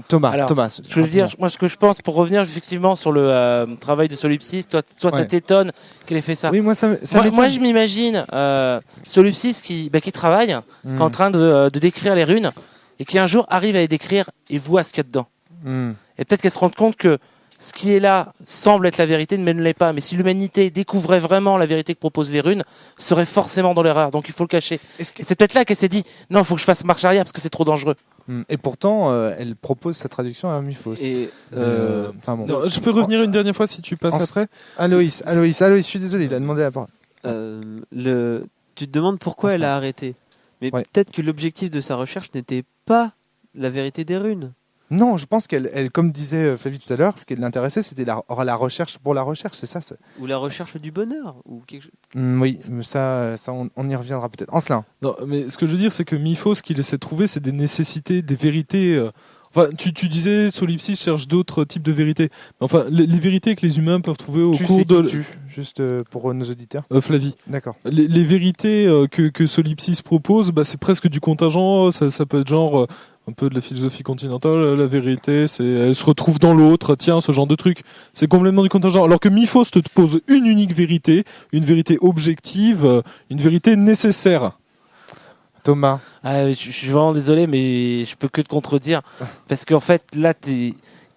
Thomas. Je veux dire, moi, ce que je pense, pour revenir effectivement sur le travail de Solipsis, toi ça t'étonne qu'elle ait fait ça. Oui, moi Moi, je m'imagine Solipsis qui travaille, qui est en train de décrire les runes, et qui un jour arrive à les décrire et voit ce qu'il y a dedans. Et peut-être qu'elle se rend compte que ce qui est là semble être la vérité, mais ne l'est pas. Mais si l'humanité découvrait vraiment la vérité que proposent les runes, serait forcément dans l'erreur. Donc il faut le cacher. Et c'est peut-être là qu'elle s'est dit, non, il faut que je fasse marche arrière parce que c'est trop dangereux. Et pourtant, elle propose sa traduction à Miphos. Et bon. Non, je peux revenir une dernière fois si tu passes après. Aloïs, je suis désolé, il a demandé la parole. Tu te demandes pourquoi elle a arrêté. Mais peut-être que l'objectif de sa recherche n'était pas la vérité des runes. Non, je pense qu'elle, comme disait Flavie tout à l'heure, ce qui l'intéressait, c'était la recherche pour la recherche, c'est ça. Ou la recherche du bonheur, ou quelque chose. Oui, mais ça on y reviendra peut-être. Ancelin. Non, mais ce que je veux dire, c'est que Miphos, ce qu'il essaie de trouver, c'est des nécessités, des vérités. Enfin, tu disais, Solipsis cherche d'autres types de vérités. Enfin, les vérités que les humains peuvent trouver au cours de. Juste pour nos auditeurs. Flavie. D'accord. Les vérités que Solipsis propose, c'est presque du contingent. Ça peut être genre un peu de la philosophie continentale. La vérité, c'est elle se retrouve dans l'autre. Tiens, ce genre de truc. C'est complètement du contingent. Alors que Miphos te pose une unique vérité, une vérité objective, une vérité nécessaire. Thomas. Je suis vraiment désolé, mais je peux que te contredire. Parce qu'en fait, là,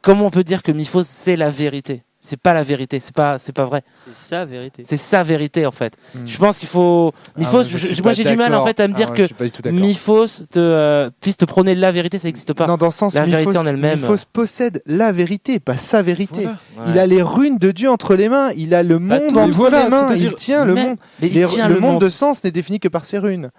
comment on peut dire que Miphos, c'est la vérité? C'est pas la vérité, c'est pas vrai. C'est sa vérité. C'est sa vérité, en fait. Je pense qu'il faut. Miphos, moi j'ai du mal en fait à me dire que Miphos puisse te prôner la vérité, ça n'existe pas. Non, dans le sens, la vérité en elle-même. Miphos possède la vérité, pas sa vérité. Voilà. Il a les runes de Dieu entre les mains, il a le monde entre les mains, il tient le monde. Le monde de sens n'est défini que par ses runes.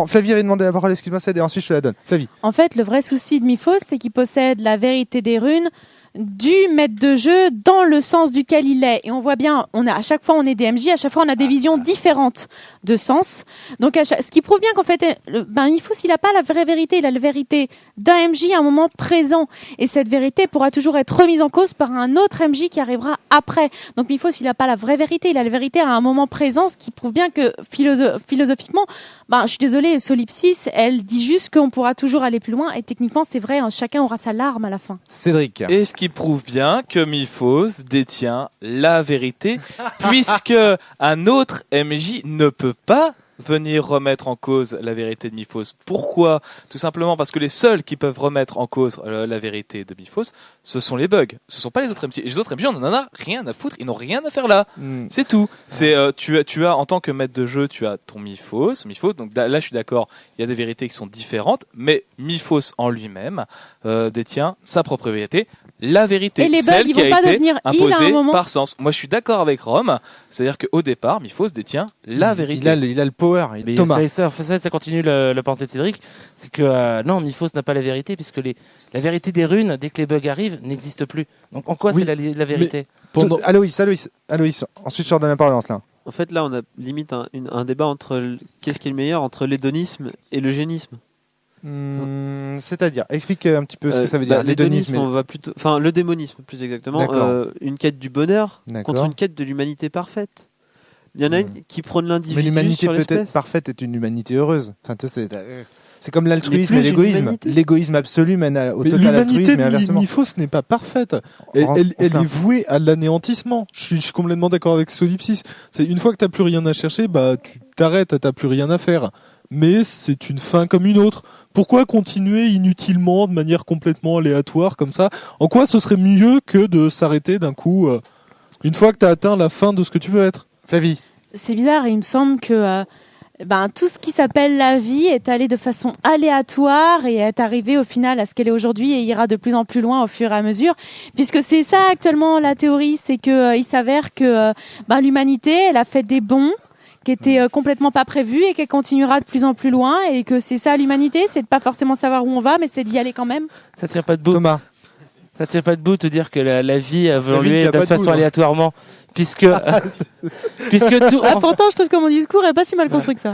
Flavie avait demandé la parole, excuse-moi, et ensuite je te la donne. Flavie. En fait, le vrai souci de Miphos, c'est qu'il possède la vérité des runes du maître de jeu dans le sens duquel il est. Et on voit bien, à chaque fois on est des MJ, à chaque fois on a des visions différentes de sens. Donc ce qui prouve bien qu'en fait, Miphos, il n'a pas la vraie vérité, il a la vérité d'un MJ à un moment présent. Et cette vérité pourra toujours être remise en cause par un autre MJ qui arrivera après. Donc Miphos, il n'a pas la vraie vérité, il a la vérité à un moment présent, ce qui prouve bien que philosophiquement, je suis désolée, Solipsis, elle dit juste qu'on pourra toujours aller plus loin. Et techniquement, c'est vrai, chacun aura sa larme à la fin. Cédric. Et ce qui prouve bien que Miphos détient la vérité, puisque un autre MJ ne peut pas venir remettre en cause la vérité de Miphos. Pourquoi ? Tout simplement parce que les seuls qui peuvent remettre en cause la vérité de Miphos, ce sont les bugs. Ce sont pas les autres MJ. Et les autres MJ, on en a rien à foutre. Ils n'ont rien à faire là. C'est tout. C'est tu as en tant que maître de jeu, tu as ton Miphos. Donc là, je suis d'accord. Il y a des vérités qui sont différentes, mais Miphos en lui-même détient sa propre vérité. la vérité, Et les bugs, celle ils qui vont a pas été devenir heal à un imposée moment par Sens. Moi, je suis d'accord avec Rome, c'est-à-dire qu'au départ, Miphos détient la vérité. Il a le power. Mais Thomas. ça continue la pensée de Cédric, c'est que non, Miphos n'a pas la vérité, puisque la vérité des runes, dès que les bugs arrivent, n'existe plus. Donc en quoi Oui, c'est la vérité? Aloïs, ensuite je redonne la parole à Ancelin. En fait, là, on a limite un débat entre qu'est-ce qui est le meilleur entre l'hédonisme et le génisme. C'est-à-dire, explique un petit peu ce que ça veut dire. L'hédonisme, on va plutôt, enfin le démonisme plus exactement, une quête du bonheur contre une quête de l'humanité parfaite. Il y en a une qui prône l'individu mais l'humanité sur l'espèce. peut-être parfaite est une humanité heureuse. Enfin, c'est comme l'altruisme et l'égoïsme. L'égoïsme absolu mène au total altruisme, mais inversement. L'humanité de Miphos n'est pas parfaite. Elle est vouée à l'anéantissement. Je suis complètement d'accord avec Solipsis. C'est une fois que t'as plus rien à chercher, bah tu t'arrêtes, t'as plus rien à faire. Mais c'est une fin comme une autre. Pourquoi continuer inutilement, de manière complètement aléatoire comme ça? En quoi ce serait mieux que de s'arrêter d'un coup une fois que t'as atteint la fin de ce que tu veux être? Flavie. C'est bizarre, il me semble que tout ce qui s'appelle la vie est allé de façon aléatoire et est arrivé au final à ce qu'elle est aujourd'hui et ira de plus en plus loin au fur et à mesure. Puisque c'est ça actuellement la théorie, c'est que il s'avère que l'humanité, elle a fait des bonds qui étaient complètement pas prévus et qu'elle continuera de plus en plus loin et que c'est ça l'humanité, c'est de pas forcément savoir où on va, mais c'est d'y aller quand même. Ça tient pas debout. Thomas. Ça tient pas debout de dire que la vie a évolué de façon aléatoirement, puisque tout. Pourtant, je trouve que mon discours est pas si mal construit que ça.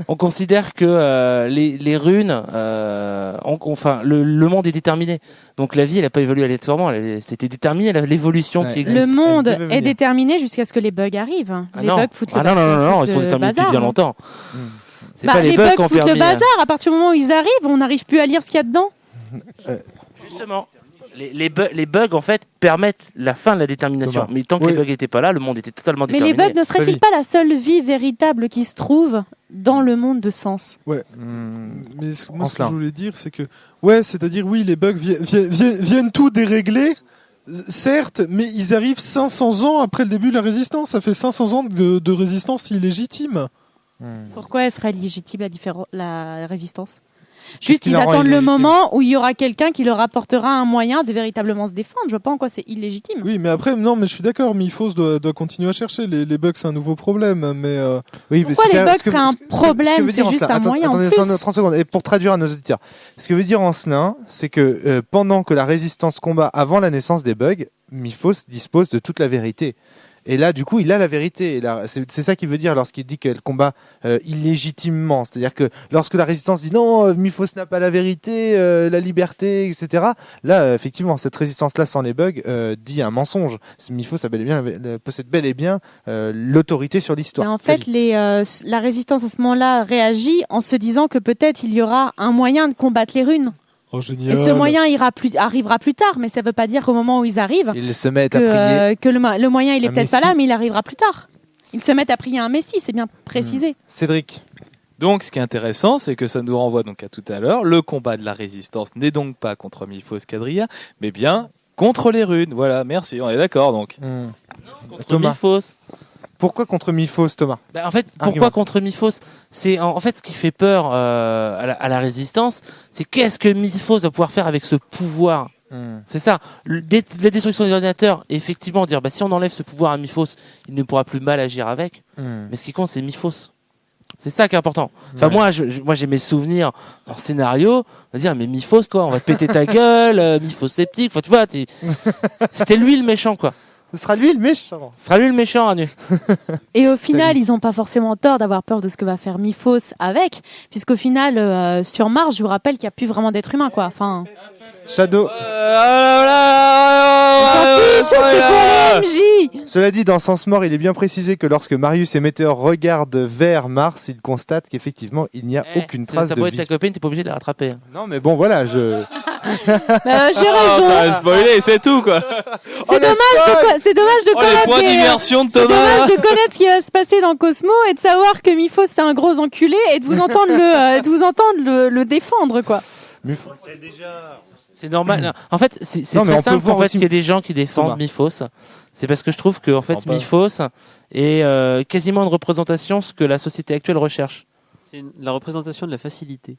On considère que les runes, le monde est déterminé. Donc la vie, elle a pas évolué aléatoirement. C'était déterminé l'évolution qui existe. Le monde est déterminé jusqu'à ce que les bugs arrivent. Les bugs foutent le bazar. Non, ils sont déterminés depuis bien longtemps. C'est pas les bugs foutent le bazar. À partir du moment où ils arrivent, on n'arrive plus à lire ce qu'il y a dedans. Justement. Les bugs, en fait, permettent la fin de la détermination. Thomas. Mais tant que les bugs n'étaient pas là, le monde était totalement Mais déterminé. les bugs ne seraient-ils pas la seule vie véritable qui se trouve dans le monde de Sens? Ouais. Mais moi, ce que je voulais dire, c'est que... c'est-à-dire, oui, les bugs viennent tout dérégler, certes, mais ils arrivent 500 ans après le début de la résistance. Ça fait 500 ans de résistance illégitime. Pourquoi elle serait légitime, la résistance? Juste, ils attendent le moment où il y aura quelqu'un qui leur apportera un moyen de véritablement se défendre. Je vois pas en quoi c'est illégitime. Oui, mais après, non, mais je suis d'accord, Miphos doit continuer à chercher. Les bugs, c'est un nouveau problème, mais... Oui, pourquoi les bugs seraient un problème? C'est juste un moyen en plus. Attendez 30 secondes, et pour traduire à nos auditeurs. Ce que veut dire Ancelin, c'est que pendant que la résistance combat avant la naissance des bugs, Miphos dispose de toute la vérité. Et là, du coup, il a la vérité. Et là, c'est ça qu'il veut dire lorsqu'il dit qu'elle combat illégitimement. C'est-à-dire que lorsque la résistance dit non, Miphos n'a pas la vérité, la liberté, etc. Là, effectivement, cette résistance-là sans les bugs dit un mensonge. Miphos possède bel et bien l'autorité sur l'histoire. Mais en fait, la résistance à ce moment-là réagit en se disant que peut-être il y aura un moyen de combattre les runes. Oh, génial. Et ce moyen arrivera plus tard, mais ça ne veut pas dire qu'au moment où ils arrivent, ils se mettent à prier. Que le moyen il est peut-être pas là, mais il arrivera plus tard. Ils se mettent à prier un Messie, c'est bien précisé. Cédric. Donc, ce qui est intéressant, c'est que ça nous renvoie donc à tout à l'heure. Le combat de la résistance n'est donc pas contre Miphos Quadria, mais bien contre les runes. Voilà, merci, on est d'accord donc. Contre Miphos. Pourquoi contre Miphos, Thomas? En fait, pourquoi contre Miphos? C'est en fait ce qui fait peur à la résistance, c'est qu'est-ce que Miphos va pouvoir faire avec ce pouvoir. C'est ça. La destruction des ordinateurs, et effectivement dire si on enlève ce pouvoir à Miphos, il ne pourra plus mal agir avec. Mais ce qui compte, c'est Miphos. C'est ça qui est important. Enfin, moi, j'ai mes souvenirs dans le scénario. On va dire, mais Miphos, quoi, on va te péter ta gueule, Miphos sceptique. Enfin, tu vois, c'était lui le méchant, quoi. Ce sera lui le méchant. Ce sera lui le méchant, Anu. Et au final, ils n'ont pas forcément tort d'avoir peur de ce que va faire Miphos avec, puisqu'au final, sur Mars, je vous rappelle qu'il n'y a plus vraiment d'êtres humains, quoi. Enfin. Shadow. Cela dit, dans Sens Mort, il est bien précisé que lorsque Marius et Météor regardent vers Mars, ils constatent qu'effectivement, il n'y a aucune trace de vie. Ça peut être ta copine, t'es pas obligé de la rattraper. Non, mais bon, voilà, j'ai raison. Ça va spoiler, c'est tout, quoi. C'est dommage de connaître. Les points d'immersion de Thomas. C'est dommage de connaître ce qui va se passer dans Cosmo et de savoir que Miphos c'est un gros enculé et de vous entendre le défendre, quoi. C'est normal. En fait, c'est très simple en fait qu'il y ait des gens qui défendent Miphos. C'est parce que je trouve que en fait Miphos est quasiment une représentation de ce que la société actuelle recherche. C'est la représentation de la facilité.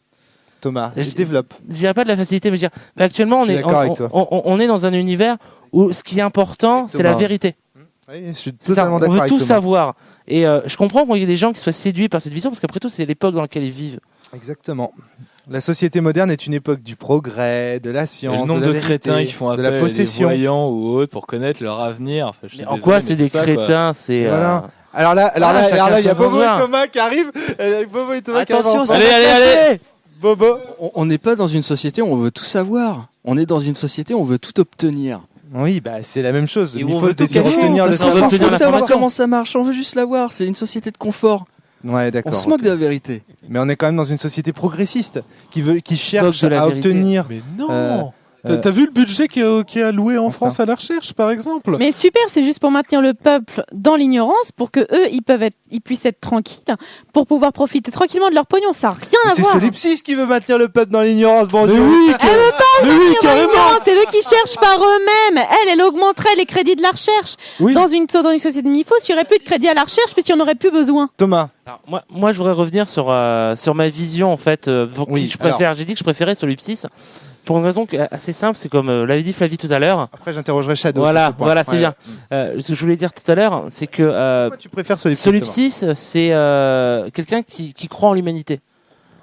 Thomas. Développe. Je dirais pas de la facilité, mais je dirais, actuellement, on est dans un univers où ce qui est important, c'est la vérité. Oui, je suis totalement d'accord on veut avec tout Thomas. savoir. Et je comprends qu'il y ait des gens qui soient séduits par cette vision, parce qu'après tout, c'est l'époque dans laquelle ils vivent. Exactement. La société moderne est une époque du progrès, de la science, Et le nombre de la crétins vérité, qui font de appel la à possession. des voyants ou autres pour connaître leur avenir. Enfin, je suis Mais en désolé, quoi mais c'est des ça, crétins? C'est Voilà. Alors là, il y a Bobo et Thomas qui arrivent. Bobo et Thomas qui Attention, arrivent. allez. Bobo. On n'est pas dans une société où on veut tout savoir. On est dans une société où on veut tout obtenir. Oui, bah c'est la même chose. Et Il on faut veut tout désire cacher, obtenir le parce qu'on veut savoir. obtenir On veut savoir l'information. comment ça marche, on veut juste l'avoir. C'est une société de confort. Ouais, On d'accord. se moque de la vérité. Mais on est quand même dans une société progressiste qui cherche de la à vérité. obtenir. Mais non. T'as vu le budget qui est alloué en France à la recherche, par exemple? Mais super, c'est juste pour maintenir le peuple dans l'ignorance, pour que eux, ils puissent être tranquilles, pour pouvoir profiter tranquillement de leur pognon. Ça n'a rien à C'est voir. Solipsis qui veut maintenir le peuple dans l'ignorance, bon Dieu. Elle veut pas maintenir dans l'ignorance, c'est eux qui cherchent par eux-mêmes. Elle augmenterait les crédits de la recherche. Oui. Dans une société de MIFOS, il n'y aurait plus de crédit à la recherche puisqu'il n'y en aurait plus besoin. Thomas. Alors, moi, je voudrais revenir sur ma vision, en fait, pour Oui, qui je préfère. J'ai dit que je préférais Solipsis. Pour une raison assez simple, c'est comme l'avait dit Flavie tout à l'heure. Après, j'interrogerai Shadow. Voilà, sur ce point. voilà, c'est Ouais. bien. Ce que je voulais dire tout à l'heure, c'est que Pourquoi tu préfères Solipsis, Thomas Solipsis, c'est quelqu'un qui croit en l'humanité.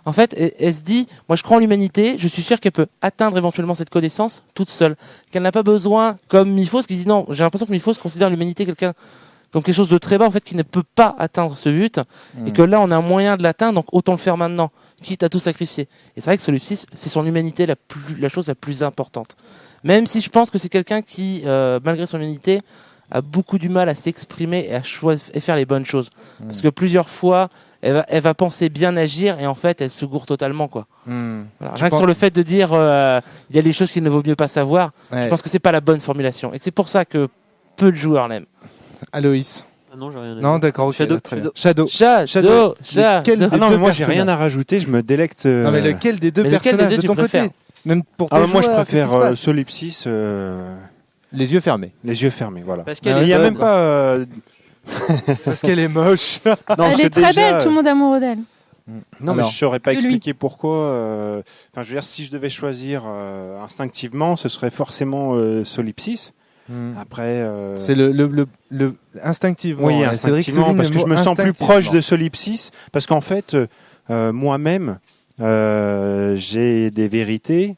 En fait, elle se dit, moi je crois en l'humanité, je suis sûr qu'elle peut atteindre éventuellement cette connaissance toute seule. Qu'elle n'a pas besoin, comme Miphos qui dit non, j'ai l'impression que Miphos considère l'humanité comme quelque chose de très bas, en fait, qui ne peut pas atteindre ce but, et que là on a un moyen de l'atteindre, donc autant le faire maintenant, quitte à tout sacrifier. Et c'est vrai que Solipsis, c'est son humanité la chose la plus importante. Même si je pense que c'est quelqu'un qui, malgré son humanité, a beaucoup du mal à s'exprimer et à faire les bonnes choses. Parce que plusieurs fois, elle va penser bien agir et en fait, elle se gourre totalement, quoi. Voilà. Rien que sur le fait de dire, il y a des choses qu'il ne vaut mieux pas savoir, je pense que c'est pas la bonne formulation. Et que c'est pour ça que peu de joueurs l'aiment. Aloïs. Ah non, j'ai rien à dire. Non, d'accord, ok, Shadow, très bien. Shadow. Shadow. Lequel des Ah non, deux mais moi j'ai personnages rien à rajouter, je me délecte. Non, mais lequel des deux Mais lequel personnages des deux de tu ton préfères côté? Même pour tes Ah, moi je joueurs, qu'est-ce qui se préfère passe Solipsis, les yeux fermés. les yeux fermés, voilà. Parce Ah, qu'elle Il n'y a est même bonne. pas. Parce qu'elle est moche. Non, parce Elle que est très déjà, belle, tout le monde est amoureux d'elle. Non, mais Alors, je saurais pas de lui. expliquer pourquoi. Enfin, je veux dire, si je devais choisir instinctivement, ce serait forcément Solipsis. Après. C'est le instinctivement. Oui, hein, Cédric instinctivement, souligne parce le que je mot me sens plus instinctivement. proche de Solipsis, parce qu'en fait, moi-même, j'ai des vérités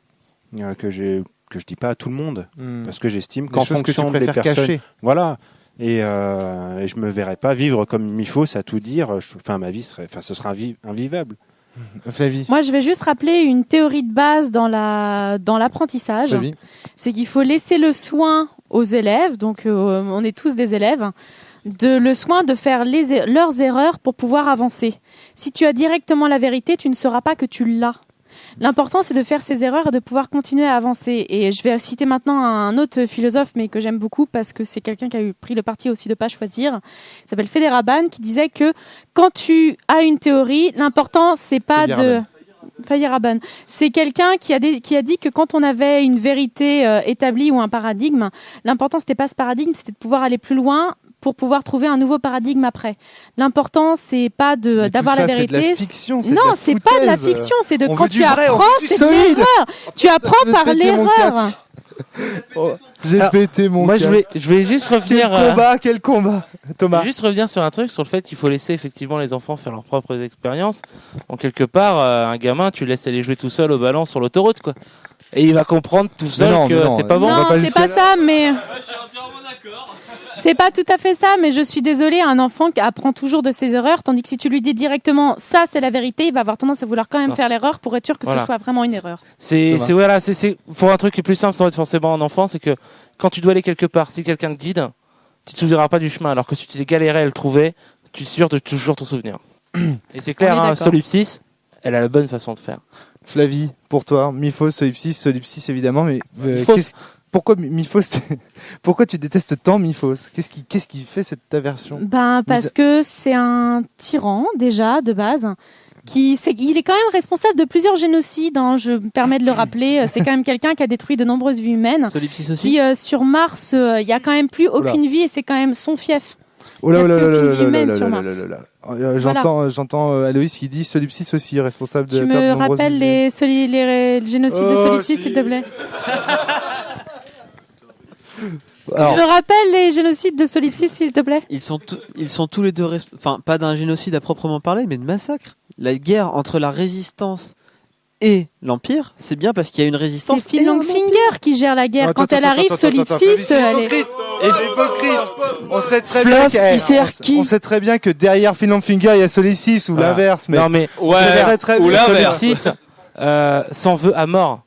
que je dis pas à tout le monde, parce que j'estime Des qu'en choses que tu fonction des préfères personnes, cacher. voilà. Et je me verrais pas vivre comme Miphos à tout dire. Enfin, ma vie serait, enfin, ce serait invivable. Flavie. Moi, je vais juste rappeler une théorie de base dans l'apprentissage. Flavie. C'est qu'il faut laisser le soin aux élèves, donc on est tous des élèves, le soin de faire leurs erreurs pour pouvoir avancer. Si tu as directement la vérité, tu ne sauras pas que tu l'as. L'important, c'est de faire ses erreurs et de pouvoir continuer à avancer. Et je vais citer maintenant un autre philosophe, mais que j'aime beaucoup parce que c'est quelqu'un qui a pris le parti aussi de pas choisir. Il s'appelle Feyerabend, qui disait que quand tu as une théorie, l'important, c'est pas Feyerabend. C'est quelqu'un qui a dit que quand on avait une vérité établie ou un paradigme, l'important, c'était pas ce paradigme, c'était de pouvoir aller plus loin pour pouvoir trouver un nouveau paradigme après. L'important, c'est pas d'avoir la vérité. C'est de la fiction, c'est non, de la c'est pas de la foutaise. fiction, c'est de On quand veut du tu vrai, on apprends, veut du c'est de solide. l'erreur. Tu apprends Je vais par péter mon l'erreur. J'ai Alors, pété mon Moi, casque. je vais juste revenir. Quel combat, Je Thomas. vais juste revenir sur un truc, sur le fait qu'il faut laisser effectivement les enfants faire leurs propres expériences. En quelque part, un gamin, tu laisses aller jouer tout seul au ballon sur l'autoroute, quoi. Et il va comprendre tout seul non, que mais non, c'est pas bon. va Non, pas c'est pas ça, mais. C'est pas tout à fait ça, mais je suis désolée, un enfant qui apprend toujours de ses erreurs, tandis que si tu lui dis directement ça c'est la vérité, il va avoir tendance à vouloir quand même Non. faire l'erreur pour être sûr que Voilà. ce soit vraiment une erreur. C'est pour un truc qui est plus simple sans être forcément un enfant, c'est que quand tu dois aller quelque part, si quelqu'un te guide, tu te souviendras pas du chemin, alors que si tu t'es galéré à le trouver, tu es sûr de toujours t'en souvenir. Et c'est clair, On est hein, d'accord. Solipsis, elle a la bonne façon de faire. Flavie, pour toi, Miphos, Solipsis évidemment, mais Miphos. pourquoi Miphos pourquoi tu détestes tant Miphos? Qu'est-ce qui fait cette aversion? Ben, parce que c'est un tyran, déjà, de base. Il est quand même responsable de plusieurs génocides, hein, je me permets de le rappeler. C'est quand même quelqu'un qui a détruit de nombreuses vies humaines. Solipsis aussi. Puis sur Mars, il y a quand même plus aucune vie et c'est quand même son fief. Oh là Il y a là plus là là aucune là vie là humaine là sur là Mars. là là. J'entends Aloïs qui dit Solipsis aussi responsable de Tu la perte de me nombreuses rappelles vies. les génocides de Oh, Solipsis, si. s'il te plaît. Alors, Tu me rappelles les génocides de Solipsis, s'il te plaît. Ils sont tous les deux, enfin pas d'un génocide à proprement parler, mais de massacre. La guerre entre la résistance et l'Empire, c'est bien parce qu'il y a une résistance. C'est Phil Longfinger qui gère la guerre. Quand elle arrive, Solipsis, elle est... hypocrite. On sait très Fluff, bien qu'elle- il sert qui on sait très bien que derrière Phil Longfinger, il y a Solipsis ou Voilà. l'inverse, mais Non, mais Ouais, très, très ou bien. l'inverse. Solipsis s'en veut à mort.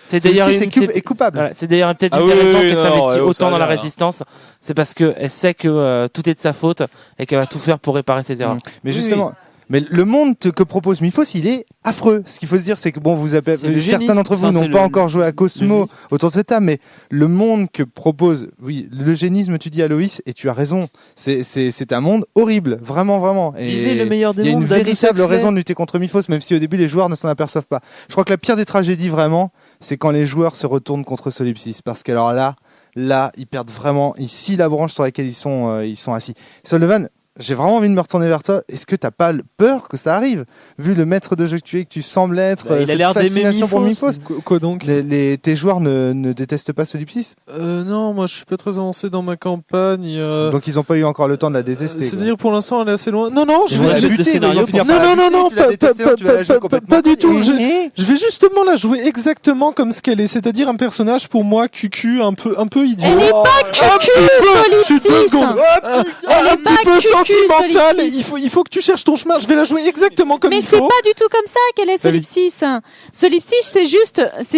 C'est d'ailleurs Solipsis est coupable. Voilà, c'est d'ailleurs peut-être Ah une des oui, raisons oui, qu'elle non, s'investit ça autant a dans la l'air. résistance. C'est parce qu'elle sait que tout est de sa faute et qu'elle va tout faire pour réparer ses erreurs. Mais justement, mais le monde que propose Myphos, il est affreux. Ce qu'il faut se dire, c'est que bon, vous avez, C'est le certains génie. d'entre vous Enfin, n'ont c'est pas le- encore joué à Cosmo génie. autour de cette table, mais le monde que propose, oui, l'eugénisme, tu dis Aloïs, et tu as raison. C'est un monde horrible, vraiment, vraiment. Et Visez le meilleur des il y a une mondes d'Aldous véritable Huxley. raison de lutter contre Myphos, même si au début les joueurs ne s'en aperçoivent pas. Je crois que la pire des tragédies, vraiment, c'est quand les joueurs se retournent contre Solipsis, parce qu'alors là, ils perdent vraiment, ils scient la branche sur laquelle ils sont assis. Sullivan, j'ai vraiment envie de me retourner vers toi. Est-ce que t'as pas peur que ça arrive, vu le maître de jeu que tu es, que tu sembles être, Bah, il a cette l'air d'aimer fascination pour Myphos. Myphos. Quoi donc? Tes joueurs ne détestent pas Solipsis, Non, moi je suis pas très avancé dans ma campagne. donc ils ont pas eu encore le temps de la détester. quoi. C'est-à-dire pour l'instant elle est assez loin. Non, non, Ils je vont la vais. buter, scénario ils vont finir Non, par la non, buter, non, tu l'as détesté, tu vas la jouer complètement. pas du tout. Et- Je vais justement la jouer exactement comme ce qu'elle est, c'est-à-dire un personnage pour moi cucu, un peu idiot. Elle est pas cucu, Juste 2 Solipsis. secondes. Elle Un est petit pas peu cucu, sentimental. Solipsis. Il faut que tu cherches ton chemin. Je vais la jouer exactement comme Mais il c'est faut. pas du tout comme ça qu'elle est Solipsis. Solipsis, c'est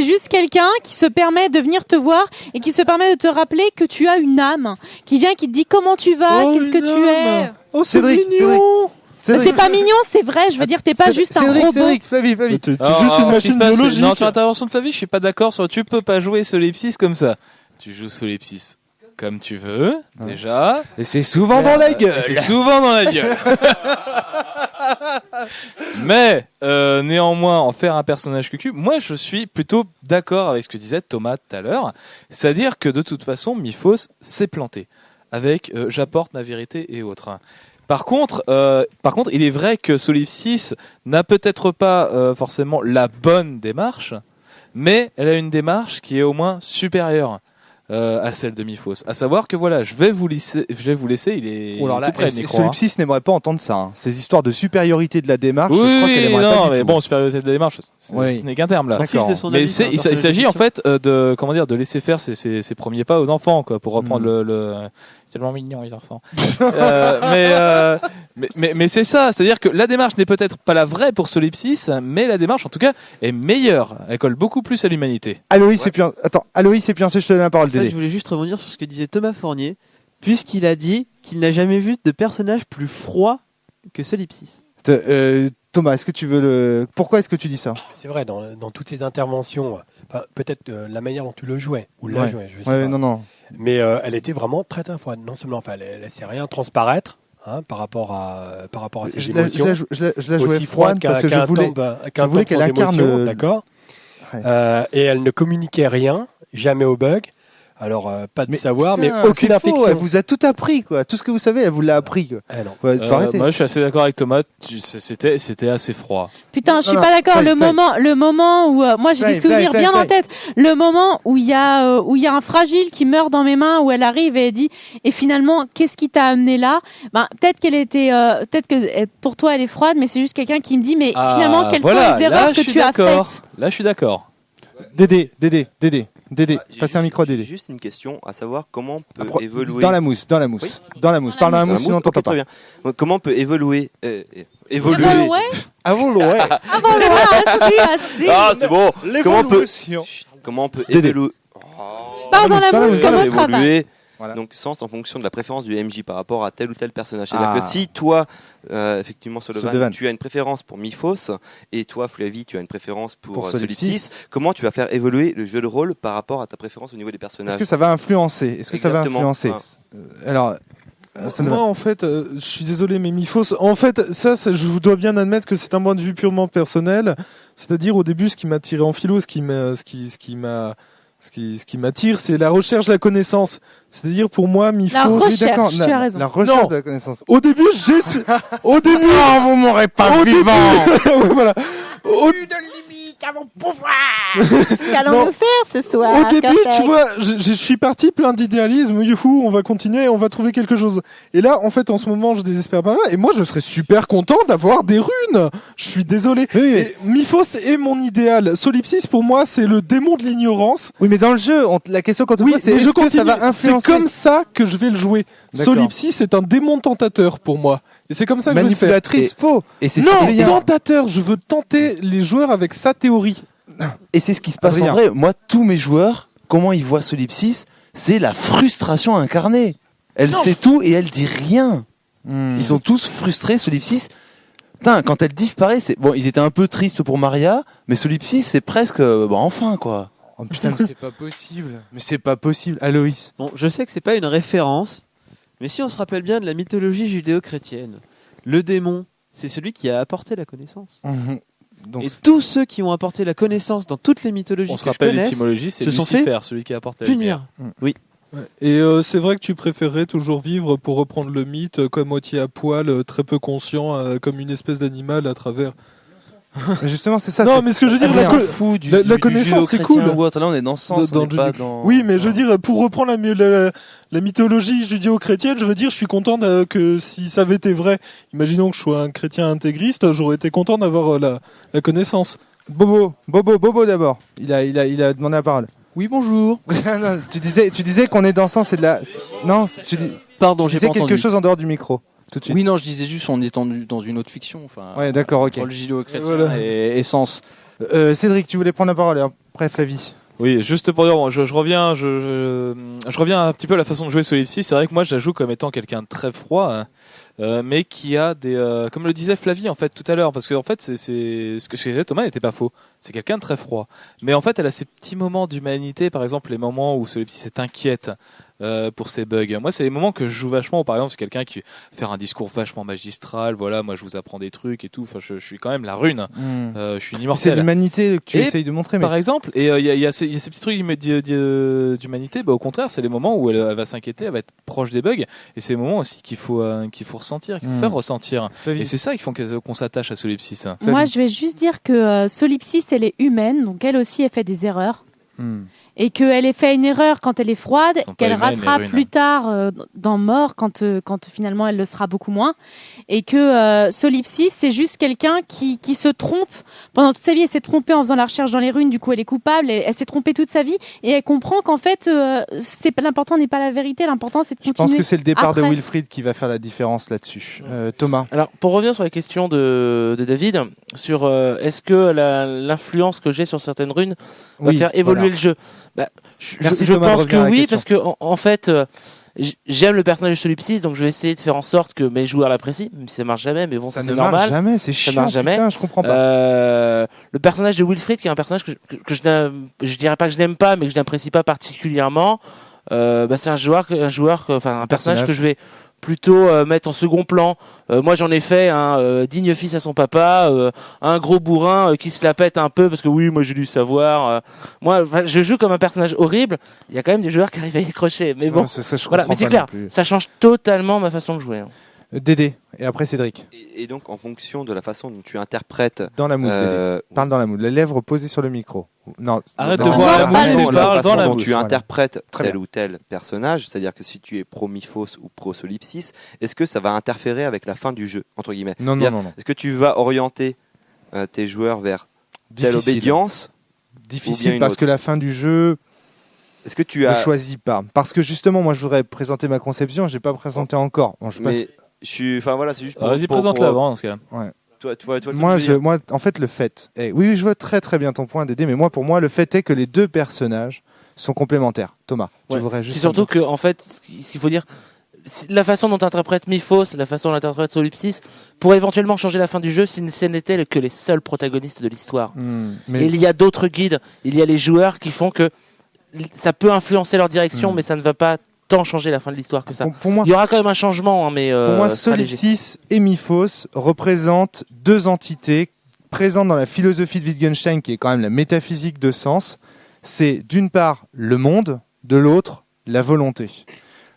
juste quelqu'un qui se permet de venir te voir et qui se permet de te rappeler que tu as une âme, qui vient, qui te dit comment tu vas, Oh, qu'est-ce que une tu âme. es. Oh, c'est Cédric, mignon. Mais c'est pas mignon, c'est vrai. Je veux dire, t'es pas juste un robot. Cédric, Flavie. T'es Alors, juste une alors, machine qu'est-ce qui se passe biologique. Non, sur l'intervention de Flavie, je suis pas d'accord sur tu peux pas jouer Solipsis comme ça. Tu joues Solipsis comme tu veux, déjà. Et c'est souvent dans la gueule. C'est souvent dans la gueule. Mais néanmoins, en faire un personnage cucu, moi je suis plutôt d'accord avec ce que disait Thomas tout à l'heure. C'est-à-dire que de toute façon, Myphos s'est planté avec j'apporte ma vérité et autres. Par contre, il est vrai que Solipsis n'a peut-être pas forcément la bonne démarche, mais elle a une démarche qui est au moins supérieure à celle de Myphos. À savoir que voilà, je vais vous laisser, il est Oh, alors là, tout près de micro, hein. Solipsis n'aimerait pas entendre ça. Hein. Ces histoires de supériorité de la démarche, Oui, je crois qu'elle aimerait pas non, du mais tout. bon, supériorité de la démarche, Oui. ce n'est qu'un terme là. D'accord. De son Mais avis, c'est, c'est un il personnage s'agit en fiction. fait de laisser faire ses premiers pas aux enfants, quoi, pour reprendre le c'est tellement mignon les enfants. Mais c'est ça, c'est-à-dire que la démarche n'est peut-être pas la vraie pour Solipsis, mais la démarche en tout cas est meilleure. Elle colle beaucoup plus à l'humanité. Aloïs et puis Aloïs et puis ensuite je te donne la parole. En fait, Dédé. je voulais juste rebondir sur ce que disait Thomas Fournier, puisqu'il a dit qu'il n'a jamais vu de personnage plus froid que Solipsis. Thomas, est-ce que tu veux pourquoi est-ce que tu dis ça? C'est vrai, dans toutes ces interventions, peut-être la manière dont tu le jouais, ou la Ouais. jouais, je sais Ouais, pas. non. Mais elle était vraiment très très froide. Non seulement, elle laissait rien transparaître par rapport à ses Je émotions. la jouais Aussi froide parce que je voulais voulais qu'elle incarne le- d'accord. Ouais. Et elle ne communiquait rien, jamais au bug. Alors pas de savoir, mais Putain, aucune c'est faux, infection. elle vous a tout appris, quoi. Tout ce que vous savez, elle vous l'a appris, quoi. Ah non. Ouais, faut arrêter. Moi, je suis assez d'accord avec Thomas. C'était assez froid. Putain, je suis Non, pas d'accord. Fly. Le moment où moi j'ai des Fly, souvenirs Fly, bien Fly. en tête. Le moment où il y a un fragile qui meurt dans mes mains, où elle arrive et elle dit et finalement qu'est-ce qui t'a amené là? Ben peut-être peut-être que pour toi elle est froide, mais c'est juste quelqu'un qui me dit mais finalement quelles sont les erreurs que tu as faites? Là, je suis d'accord. Dédé, passez un micro à J'ai Dédé. juste une question, à savoir comment peut évoluer. Dans la mousse. Parle dans la mousse, sinon on t'entend Ok, très pas. bien. Comment peut évoluer Évoluer. Avant l'oué. Avant le assez. Ah, c'est bon. Comment on peut Dédé. évoluer Pars dans la Dans la mousse mousse, comme Comment au travail. évoluer Voilà. donc sens en fonction de la préférence du MJ par rapport à tel ou tel personnage. C'est-à-dire Ah. que si toi, effectivement, Sullivan, Sullivan. tu as une préférence pour Myphos et toi, Flavie, tu as une préférence pour Solipsis. Solipsis, comment tu vas faire évoluer le jeu de rôle par rapport à ta préférence au niveau des personnages? Est-ce que ça va influencer? Exactement. Alors, Moi, en fait, je suis désolé, mais Myphos, en fait, je vous dois bien admettre que c'est un point de vue purement personnel. C'est-à-dire, au début, ce qui m'a tiré en philo, ce qui m'a Ce qui m'attire, c'est la recherche de la connaissance. C'est-à-dire, pour moi, La Miphos... recherche, tu as raison. La recherche Non. de la connaissance. Au début, au début... Non, vous m'aurez pas vivant. Ouais, voilà. Qu'allons-nous faire ce soir? Au début, Cortex? tu vois, je suis parti plein d'idéalisme. Youhou, on va continuer, on va trouver quelque chose. Et là, en fait, en ce moment, je désespère pas mal. Et moi, je serais super content d'avoir des runes. Je suis désolé. Oui, oui. Et Miphos est mon idéal. Solipsis, pour moi, c'est le démon de l'ignorance. Oui, mais dans le jeu, la question qu'on te Oui, pose, c'est mais est-ce que ça va C'est influencer comme ça que je vais le jouer. D'accord. Solipsis est un démon tentateur pour moi. Et c'est comme ça que je vais le faire. manipulatrice, faux. Et c'est Non, Adrien. tentateur. Je veux tenter les joueurs avec sa théorie. Et c'est ce qui se passe Adrien. en vrai. Moi, tous mes joueurs, comment ils voient Solipsis, c'est la frustration incarnée. Elle sait tout et elle dit rien. Ils sont tous frustrés, Solipsis. Putain, quand elle disparaît, c'est bon, ils étaient un peu tristes pour Maria, mais Solipsis, c'est presque bon, enfin quoi. Oh putain, mais c'est pas possible. Mais c'est pas possible, Aloïs. Bon, je sais que c'est pas une référence, mais si on se rappelle bien de la mythologie judéo-chrétienne, le démon, c'est celui qui a apporté la connaissance. Donc, Et tous ceux qui ont apporté la connaissance dans toutes les mythologies On se que je rappelle connaisse, l'étymologie, c'est se sont Lucifer, fait celui qui apporte la lumière. punir. Ouais. Et c'est vrai que tu préférais toujours vivre, pour reprendre le mythe, comme moitié à poil, très peu conscient, comme une espèce d'animal à travers. mais justement, c'est ça. Non, c'est- mais ce que je veux dire, Adrien. la connaissance, c'est cool. Là, on est dans le sens, Dans on n'est le pas judéo- dans... Oui, mais je veux dire, pour reprendre la mythologie judéo-chrétienne, je veux dire, je suis content que si ça avait été vrai, imaginons que je sois un chrétien intégriste, j'aurais été content d'avoir la connaissance. Bobo d'abord. Il a demandé la parole. Oui, bonjour. Non, tu disais qu'on est dans le sens, c'est de la. Non, tu Pardon, j'ai disais pas quelque entendu. chose en dehors du micro. Tout de suite. Oui, non, je disais juste on est dans une autre fiction. Enfin, Ouais, d'accord, ok. entre le judéo-chrétien Voilà. et Sens. Cédric, tu voulais prendre la parole. Après Flavie. Oui, juste pour dire, bon, je reviens un petit peu à la façon de jouer Solipsis. C'est vrai que moi, je la joue comme étant quelqu'un de très froid, hein, mais qui a des, comme le disait Flavie en fait tout à l'heure, parce que en fait, c'est ce que disait Thomas n'était pas faux. C'est quelqu'un de très froid, mais en fait, elle a ces petits moments d'humanité, par exemple les moments où Solipsis s'inquiète pour ses bugs. Moi, c'est les moments que je joue vachement. Où, par exemple, c'est quelqu'un qui fait un discours vachement magistral. Voilà, moi, je vous apprends des trucs et tout. Enfin, je suis quand même la rune. Je suis une C'est immortelle. l'humanité que tu Et essayes de montrer. Mais... Par exemple, et il y a ces petits trucs d'humanité. Bah, au contraire, c'est les moments où elle va s'inquiéter, elle va être proche des bugs. Et c'est les moments aussi qu'il faut ressentir, qu'il faut faire ressentir. Et c'est ça qui font qu'on s'attache à Solipsis. Moi, je vais juste dire que Solipsis, elle est humaine, donc elle aussi, elle fait des erreurs. Et qu'elle ait fait une erreur quand elle est froide, sont pas qu'elle humaines, les rattrape runes. plus tard dans Mort, quand finalement elle le sera beaucoup moins. Et que Solipsis, c'est juste quelqu'un qui se trompe. Pendant toute sa vie, elle s'est trompée en faisant la recherche dans les runes, du coup elle est coupable, elle s'est trompée toute sa vie, et elle comprend qu'en fait, l'important n'est pas la vérité, l'important c'est de Je continuer. pense que c'est le départ de après. Wilfried qui va faire la différence là-dessus. Thomas. Alors, pour revenir sur la question de David, sur est-ce que l'influence que j'ai sur certaines runes va Oui, faire évoluer voilà. le jeu, bah, je Merci, Thomas, de pense revenir que à la oui, question. parce que en fait, j'aime le personnage de Solipsis, donc je vais essayer de faire en sorte que mes joueurs l'apprécient, même si ça marche jamais, mais bon, Ça c'est ne normal. marche jamais, c'est chiant. marche jamais. Putain, je comprends pas. Le personnage de Wilfried, qui est un personnage que je dirais pas que je n'aime pas, mais que je n'apprécie pas particulièrement. C'est un personnage que je vais plutôt mettre en second plan. Moi, j'en ai fait un digne fils à son papa, un gros bourrin qui se la pète un peu parce que oui, moi j'ai dû savoir. Moi, je joue comme un personnage horrible. Il y a quand même des joueurs qui arrivent à y accrocher, mais bon, Non, ça, je voilà. comprends Mais c'est pas clair, non plus. ça change totalement ma façon de jouer. Dédé. Et après Cédric. Et donc, en fonction de la façon dont tu interprètes. Dans la mousse, Dédé. Parle dans la mousse. Les lèvres posées sur le micro. Non. Arrête non, de voir la non, mousse non, et non, la parle façon dans la dont mousse. tu interprètes Très tel bien. ou tel personnage, c'est-à-dire que si tu es pro-Miphos ou pro-Solipsis, est-ce que ça va interférer avec la fin du jeu, entre guillemets? Non, non, non, non. Est-ce que tu vas orienter tes joueurs vers telle Difficile. obédience? Ou bien Difficile une parce autre. que la fin du jeu, Est-ce que tu je as. choisis pas. Parce que justement, moi, je voudrais présenter ma conception. J'ai pas présenté encore. Bon, je passe. Mais je suis. Enfin voilà, c'est juste pour. Vas-y, pour- présente-la pour- avant dans ce cas-là. Toi, tu vois le truc Moi, que je veux dire. moi, en fait, le fait est, oui, je vois très très bien ton point, Dédé, mais moi, pour moi, le fait est que les deux personnages sont complémentaires. Thomas, tu Ouais. voudrais juste. C'est surtout que, en fait, ce qu'il faut dire, la façon dont tu interprètes Miphos, la façon dont tu interprètes Solipsis, pourrait éventuellement changer la fin du jeu si ce n'étaient que les seuls protagonistes de l'histoire. Mais Et il y a d'autres guides, il y a les joueurs qui font que ça peut influencer leur direction, mais ça ne va pas tant changer la fin de l'histoire que ça. pour moi, Il y aura quand même un changement, hein, mais pour moi, ça sera léger. Solipsis et Miphos représentent deux entités présentes dans la philosophie de Wittgenstein, qui est quand même la métaphysique de sens. c'est d'une part le monde, de l'autre la volonté.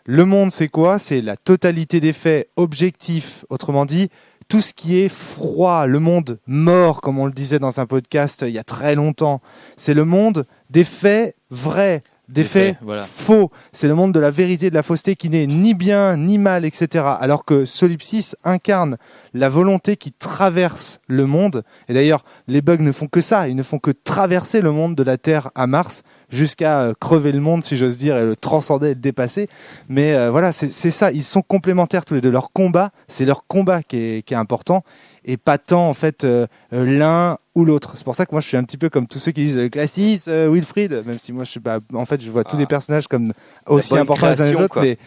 Le monde, c'est quoi ? C'est la totalité des faits objectifs, autrement dit, tout ce qui est froid, le monde mort, comme on le disait dans un podcast il y a très longtemps. C'est le monde des faits vrais, des faits faux. C'est le monde de la vérité, de la fausseté qui n'est ni bien ni mal, etc. Alors que Solipsis incarne la volonté qui traverse le monde. Et d'ailleurs, les bugs ne font que ça. Ils ne font que traverser le monde de la Terre à Mars jusqu'à crever le monde, si j'ose dire, et le transcender et le dépasser. Mais voilà, c'est ça. Ils sont complémentaires tous les deux. Leur combat, c'est leur combat qui est important. Et pas tant en fait l'un ou l'autre. C'est pour ça que moi je suis un petit peu comme tous ceux qui disent Classis, Wilfried, même si moi je suis pas. En fait, je vois tous les personnages comme aussi importants les uns les autres, quoi. Mais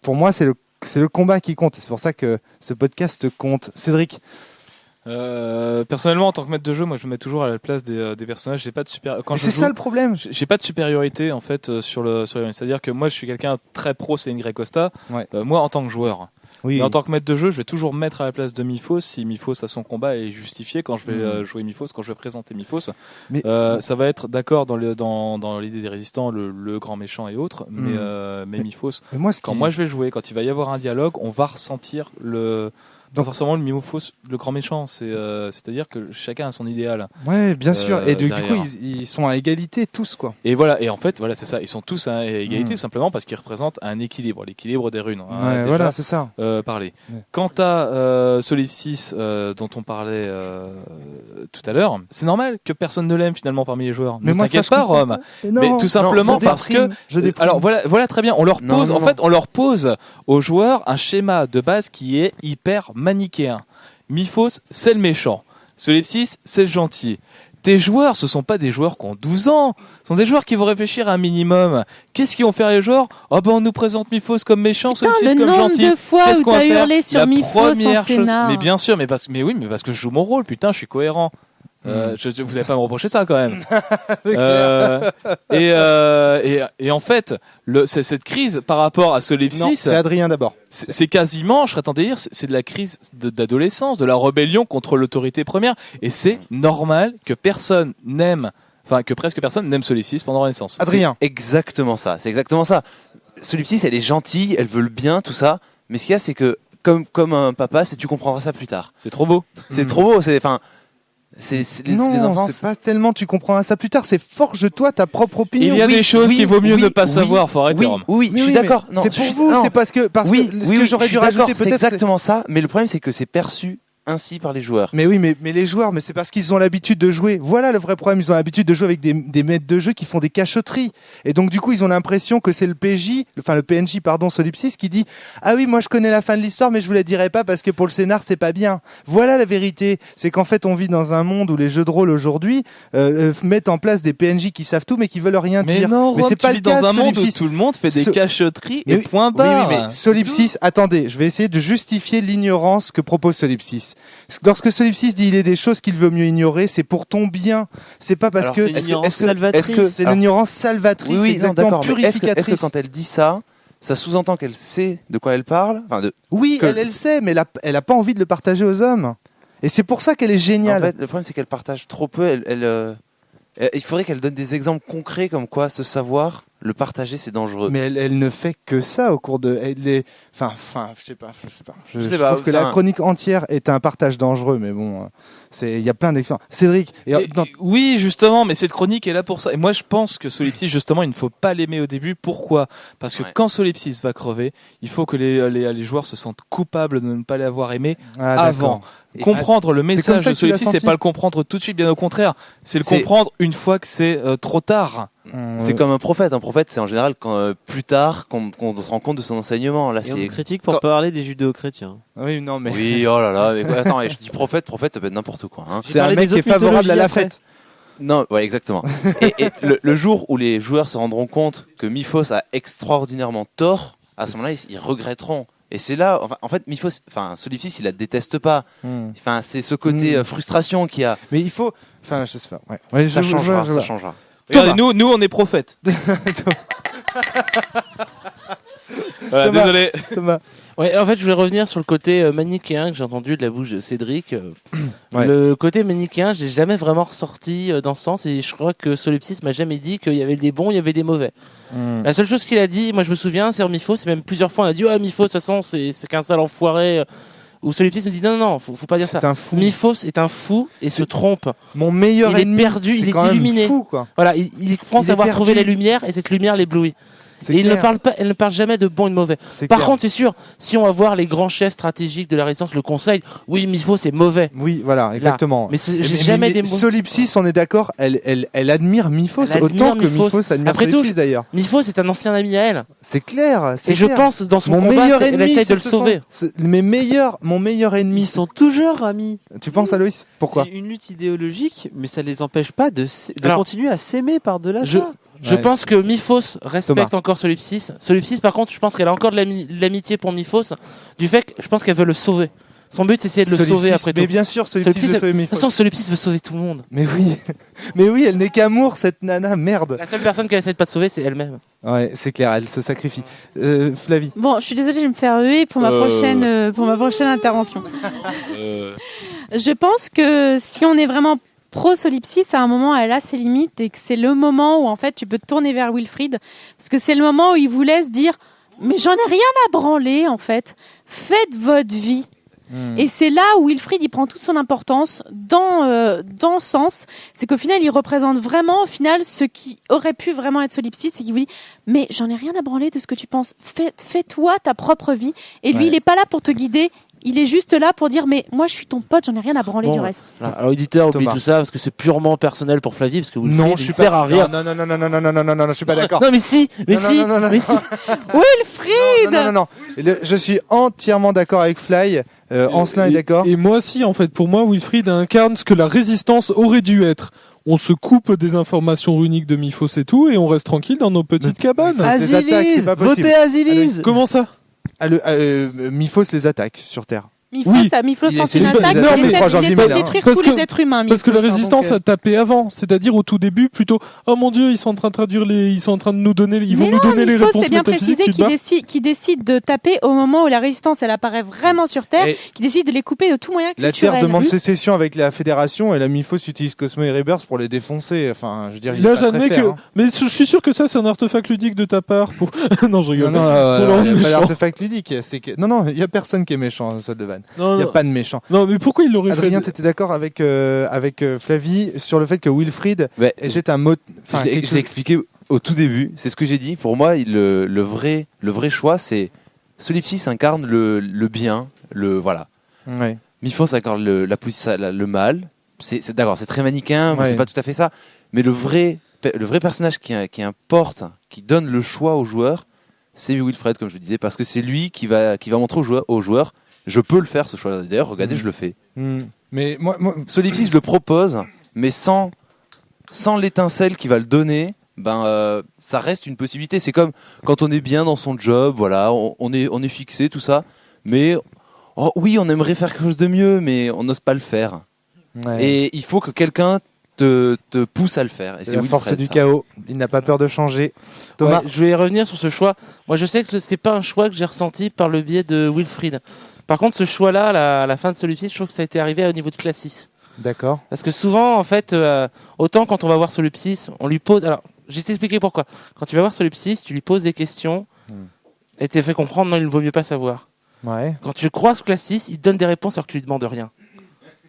pour moi c'est le combat qui compte. C'est pour ça que ce podcast compte. Cédric. Personnellement, en tant que maître de jeu, moi je me mets toujours à la place des personnages. J'ai pas de c'est ça le problème. J'ai pas de supériorité en fait sur le. C'est-à-dire que moi je suis quelqu'un très pro, c'est Ingrid Costa. Ouais. Moi en tant que joueur. Oui. Mais en tant que maître de jeu, je vais toujours me mettre à la place de Miphos si Miphos a son combat est justifié quand je vais jouer Miphos, quand je vais présenter Miphos. Mais ça va être d'accord dans l'idée des résistants, le grand méchant et autres, mais Miphos, moi je vais jouer, quand il va y avoir un dialogue, on va ressentir pas forcément le Miphos, le grand méchant, c'est-à-dire que chacun a son idéal. Ouais, bien sûr. Et du coup, ils sont à égalité tous, quoi. Et voilà. Et en fait, voilà, c'est ça. Ils sont tous à égalité simplement parce qu'ils représentent un équilibre, l'équilibre des runes. Ouais, voilà, c'est ça. Parler. Ouais. Quant à Solipsis, dont on parlait tout à l'heure, c'est normal que personne ne l'aime finalement parmi les joueurs. Ne t'inquiète pas, Rome. Mais tout simplement parce que. Alors voilà, très bien. On leur pose, on leur pose aux joueurs un schéma de base qui est hyper manichéen. Miphos, c'est le méchant. Solipsis, c'est le gentil. Tes joueurs, ce sont pas des joueurs qui ont 12 ans. Ce sont des joueurs qui vont réfléchir un minimum. Qu'est-ce qu'ils vont faire les joueurs ? Oh ben on nous présente Miphos comme méchant, Solipsis comme gentil. Le nombre de fois où t'as hurlé sur Miphos en scénar. Mais bien sûr, mais parce que je joue mon rôle, putain, je suis cohérent. vous n'allez pas me reprocher ça quand même. Et en fait, cette crise par rapport à Solipsis, non, c'est Adrien d'abord. C'est quasiment, je serais tenté de dire, c'est de la crise d'adolescence, de la rébellion contre l'autorité première. Et c'est normal que personne n'aime, enfin que presque personne n'aime Solipsis pendant la Renaissance. Adrien. C'est exactement ça. Solipsis, elle est gentille, elle veut le bien, tout ça. Mais ce qu'il y a, c'est que comme un papa, tu comprendras ça plus tard. C'est trop beau. C'est trop beau. Les enfants, c'est pas tellement tu comprendras ça plus tard, c'est forge-toi ta propre opinion. Il y a des choses qu'il vaut mieux ne pas savoir, faut arrêter. Oui, je suis d'accord. C'est pour vous, c'est parce que ce que j'aurais dû rajouter peut-être. C'est exactement ça, mais le problème c'est que c'est perçu ainsi par les joueurs. Mais oui, mais les joueurs, mais c'est parce qu'ils ont l'habitude de jouer. Voilà le vrai problème, ils ont l'habitude de jouer avec des maîtres de jeu qui font des cachotteries. Et donc du coup, ils ont l'impression que c'est le PNJ, Solipsis, qui dit « Ah oui, moi je connais la fin de l'histoire, mais je vous la dirai pas parce que pour le scénar, c'est pas bien. » Voilà la vérité. C'est qu'en fait, on vit dans un monde où les jeux de rôle aujourd'hui mettent en place des PNJ qui savent tout, mais qui veulent rien dire. Mais c'est pas le cas dans un monde où tout le monde fait des cachotteries et point barre. Oui, mais Solipsis, attendez, je vais essayer de justifier l'ignorance que propose Solipsis. Lorsque Solipsis dit il y a des choses qu'il veut mieux ignorer, c'est pour ton bien. C'est pas parce que c'est l'ignorance salvatrice, oui, exactement, purificatrice. Est-ce que quand elle dit ça sous-entend qu'elle sait de quoi elle parle ? Oui, elle sait, mais elle a pas envie de le partager aux hommes. Et c'est pour ça qu'elle est géniale. En fait, le problème c'est qu'elle partage trop peu. Il faudrait qu'elle donne des exemples concrets comme quoi ce savoir, le partager, c'est dangereux. Mais elle ne fait que ça au cours de. Je sais pas. Je trouve que la chronique entière est un partage dangereux, mais bon, il y a plein d'expériences. Cédric. Oui, justement, mais cette chronique est là pour ça. Et moi, je pense que Solipsis, justement, il ne faut pas l'aimer au début. Pourquoi ? Parce que quand Solipsis va crever, il faut que les joueurs se sentent coupables de ne pas l'avoir aimé avant. Comprendre le message de Solipsis, c'est pas le comprendre tout de suite, bien au contraire. C'est le comprendre une fois que c'est trop tard. C'est comme un prophète. Un prophète, c'est en général plus tard qu'on se rend compte de son enseignement. Là, c'est critique pour parler des judéo-chrétiens. Oui, non, mais. Oui, oh là là. Mais attends, je dis prophète, ça peut être n'importe quoi. Hein. C'est un mec qui est favorable à la fête. Non, ouais, exactement. et le jour où les joueurs se rendront compte que Miphos a extraordinairement tort, à ce moment-là, ils regretteront. Et c'est là, en fait, Solipsis, il la déteste pas. C'est ce côté frustration qu'il y a. Mais il faut, je sais pas. Ouais, ça changera. Regardez, nous, on est prophètes. Voilà, Thomas. désolé. Thomas. Ouais, en fait, je voulais revenir sur le côté manichéen que j'ai entendu de la bouche de Cédric. Ouais. Le côté manichéen, je l'ai jamais vraiment ressorti dans ce sens, et je crois que Solipsis m'a jamais dit qu'il y avait des bons, il y avait des mauvais. La seule chose qu'il a dit, moi je me souviens, c'est Miphos, c'est même plusieurs fois on a dit Miphos, de toute façon c'est qu'un sale enfoiré. Où Solipsis nous dit non, faut pas dire ça. C'est un fou. Miphos est un fou et se trompe. Mon meilleur Il est ennemi, perdu, c'est il est quand même illuminé. fou, quoi. Voilà, il pense Il est avoir trouvé la perdu. lumière et cette lumière l'éblouit. C'est Et clair. elle ne parle jamais de bon et de mauvais. C'est Par clair. contre, c'est sûr, si on va voir les grands chefs stratégiques de la résistance, le conseil, oui, Miphos c'est mauvais. Oui, voilà, exactement. Mais j'ai jamais des mots. Solipsis, on est d'accord, elle admire Miphos Elle admire autant que Miphos. Miphos admire Après tout, Solipsis d'ailleurs. Miphos est un ancien ami à elle. C'est clair. Et je pense, dans son combat, elle essaye de le sauver. Mon meilleur ennemi. Ils sont toujours amis. Tu penses, Aloïs? Pourquoi? C'est une lutte idéologique, mais ça les empêche pas de Alors, continuer à s'aimer par-delà Je ça. Ouais, pense que Miphos respecte Thomas. encore Solipsis. Solipsis, par contre, je pense qu'elle a encore de l'amitié pour Miphos, du fait que je pense qu'elle veut le sauver. Son but, c'est essayer de le Solipsis, sauver après tout. Mais bien sûr, Solipsis veut sauver de toute Miphos. façon, Solipsis veut sauver tout le monde. Mais oui, mais oui, elle n'est qu'amour, cette nana, merde. La seule personne qu'elle essaie de pas de sauver, c'est elle-même. Ouais, c'est clair, elle se sacrifie. Flavie. Bon, je suis désolée, je vais me faire huer pour ma prochaine intervention. Je pense que si on est vraiment pro-Solipsis, à un moment, elle a ses limites et que c'est le moment où, en fait, tu peux te tourner vers Wilfried. Parce que c'est le moment où il vous laisse dire « Mais j'en ai rien à branler, en fait. Faites votre vie. » Et c'est là où Wilfried, il prend toute son importance dans ce sens. C'est qu'au final, il représente vraiment, au final, ce qui aurait pu vraiment être Solipsis, c'est qu'il vous dit « Mais j'en ai rien à branler de ce que tu penses. Fais-toi ta propre vie. » Et lui, il est pas là pour te guider. Il est juste là pour dire, mais moi je suis ton pote, j'en ai rien à branler du reste. Voilà. Alors éditeur, oublie Thomas. tout ça parce que c'est purement personnel pour Flavie, parce que Wilfried, Non, il je suis sert pas. à rien. Non, je suis pas d'accord. Non mais si, mais Non, si, non, non, non, mais non. si. Wilfried Non. Je suis entièrement d'accord avec Fly. Ancelin est d'accord. Et moi aussi, en fait, pour moi, Wilfried incarne ce que la résistance aurait dû être. On se coupe des informations runiques de Miphos et tout, et on reste tranquille dans nos petites cabanes. Les attaques, c'est pas possible. Votez Azilis. Comment ça? Miphos les attaque sur Terre. Miphos Il lance essaie une de- attaque, il il essaie de essaie croire de Jean-Guy détruire Parce tous que- les êtres humains. Parce que la Miphos, hein, résistance donc, a tapé avant, c'est-à-dire au tout début plutôt oh mon dieu ils sont en train de traduire ils sont en train de nous donner ils vont Mais nous non, donner les Miphos, réponses c'est bien métaphysiques, précisé tu te barres. qu'il décide de taper au moment où la résistance elle apparaît vraiment sur Terre, Et qui décide de les couper de tout moyen la culturel. Terre demande sécession avec la Fédération et la Miphos utilise Cosmo et Rebirth pour les défoncer. Enfin, je veux dire, il est Là pas très j'admets fair, que hein. mais je suis sûr que ça c'est un artefact ludique de ta part pour non je rigole. Non, Non, il n'y a pas méchant. d'artefact ludique. C'est que non, il y a personne qui est méchant, Sol de Van. Non, Il y a non. pas de méchant. Non mais pourquoi il l'aurait fait? Adrien, t'étais d'accord avec Flavie sur le fait que Wilfried Ouais, jette un mot. Enfin, je l'ai expliqué au tout début. C'est ce que j'ai dit. Pour moi, le vrai choix, c'est Solipsis incarne le bien, voilà. Ouais. Miphos incarne le mal. C'est d'accord, c'est très manichéen, mais Ouais. c'est pas tout à fait ça. Mais le vrai personnage qui importe, qui donne le choix aux joueurs, c'est Wilfried, comme je le disais, parce que c'est lui qui va montrer aux joueurs, je peux le faire ce choix. D'ailleurs, regardez, je le fais. Mais moi Solipsis le propose, mais sans l'étincelle qui va le donner, ça reste une possibilité. C'est comme quand on est bien dans son job, voilà, on est fixé, tout ça, mais oui, on aimerait faire quelque chose de mieux, mais on n'ose pas le faire. Ouais. Et il faut que quelqu'un te pousse à le faire. Et c'est la Wilfried, force du ça. chaos. Il n'a pas peur de changer. Thomas. Ouais, je vais revenir sur ce choix. Moi, je sais que c'est pas un choix que j'ai ressenti par le biais de Wilfried. Par contre, ce choix-là, à la fin de Solipsis, je trouve que ça a été arrivé au niveau de Classis. D'accord. Parce que souvent, en fait, autant quand on va voir Solipsis, on lui pose. Alors, je vais t'expliquer pourquoi. Quand tu vas voir Solipsis, tu lui poses des questions et t'es fait comprendre, non, il ne vaut mieux pas savoir. Ouais. Quand tu croises Classis, il te donne des réponses alors que tu lui demandes rien.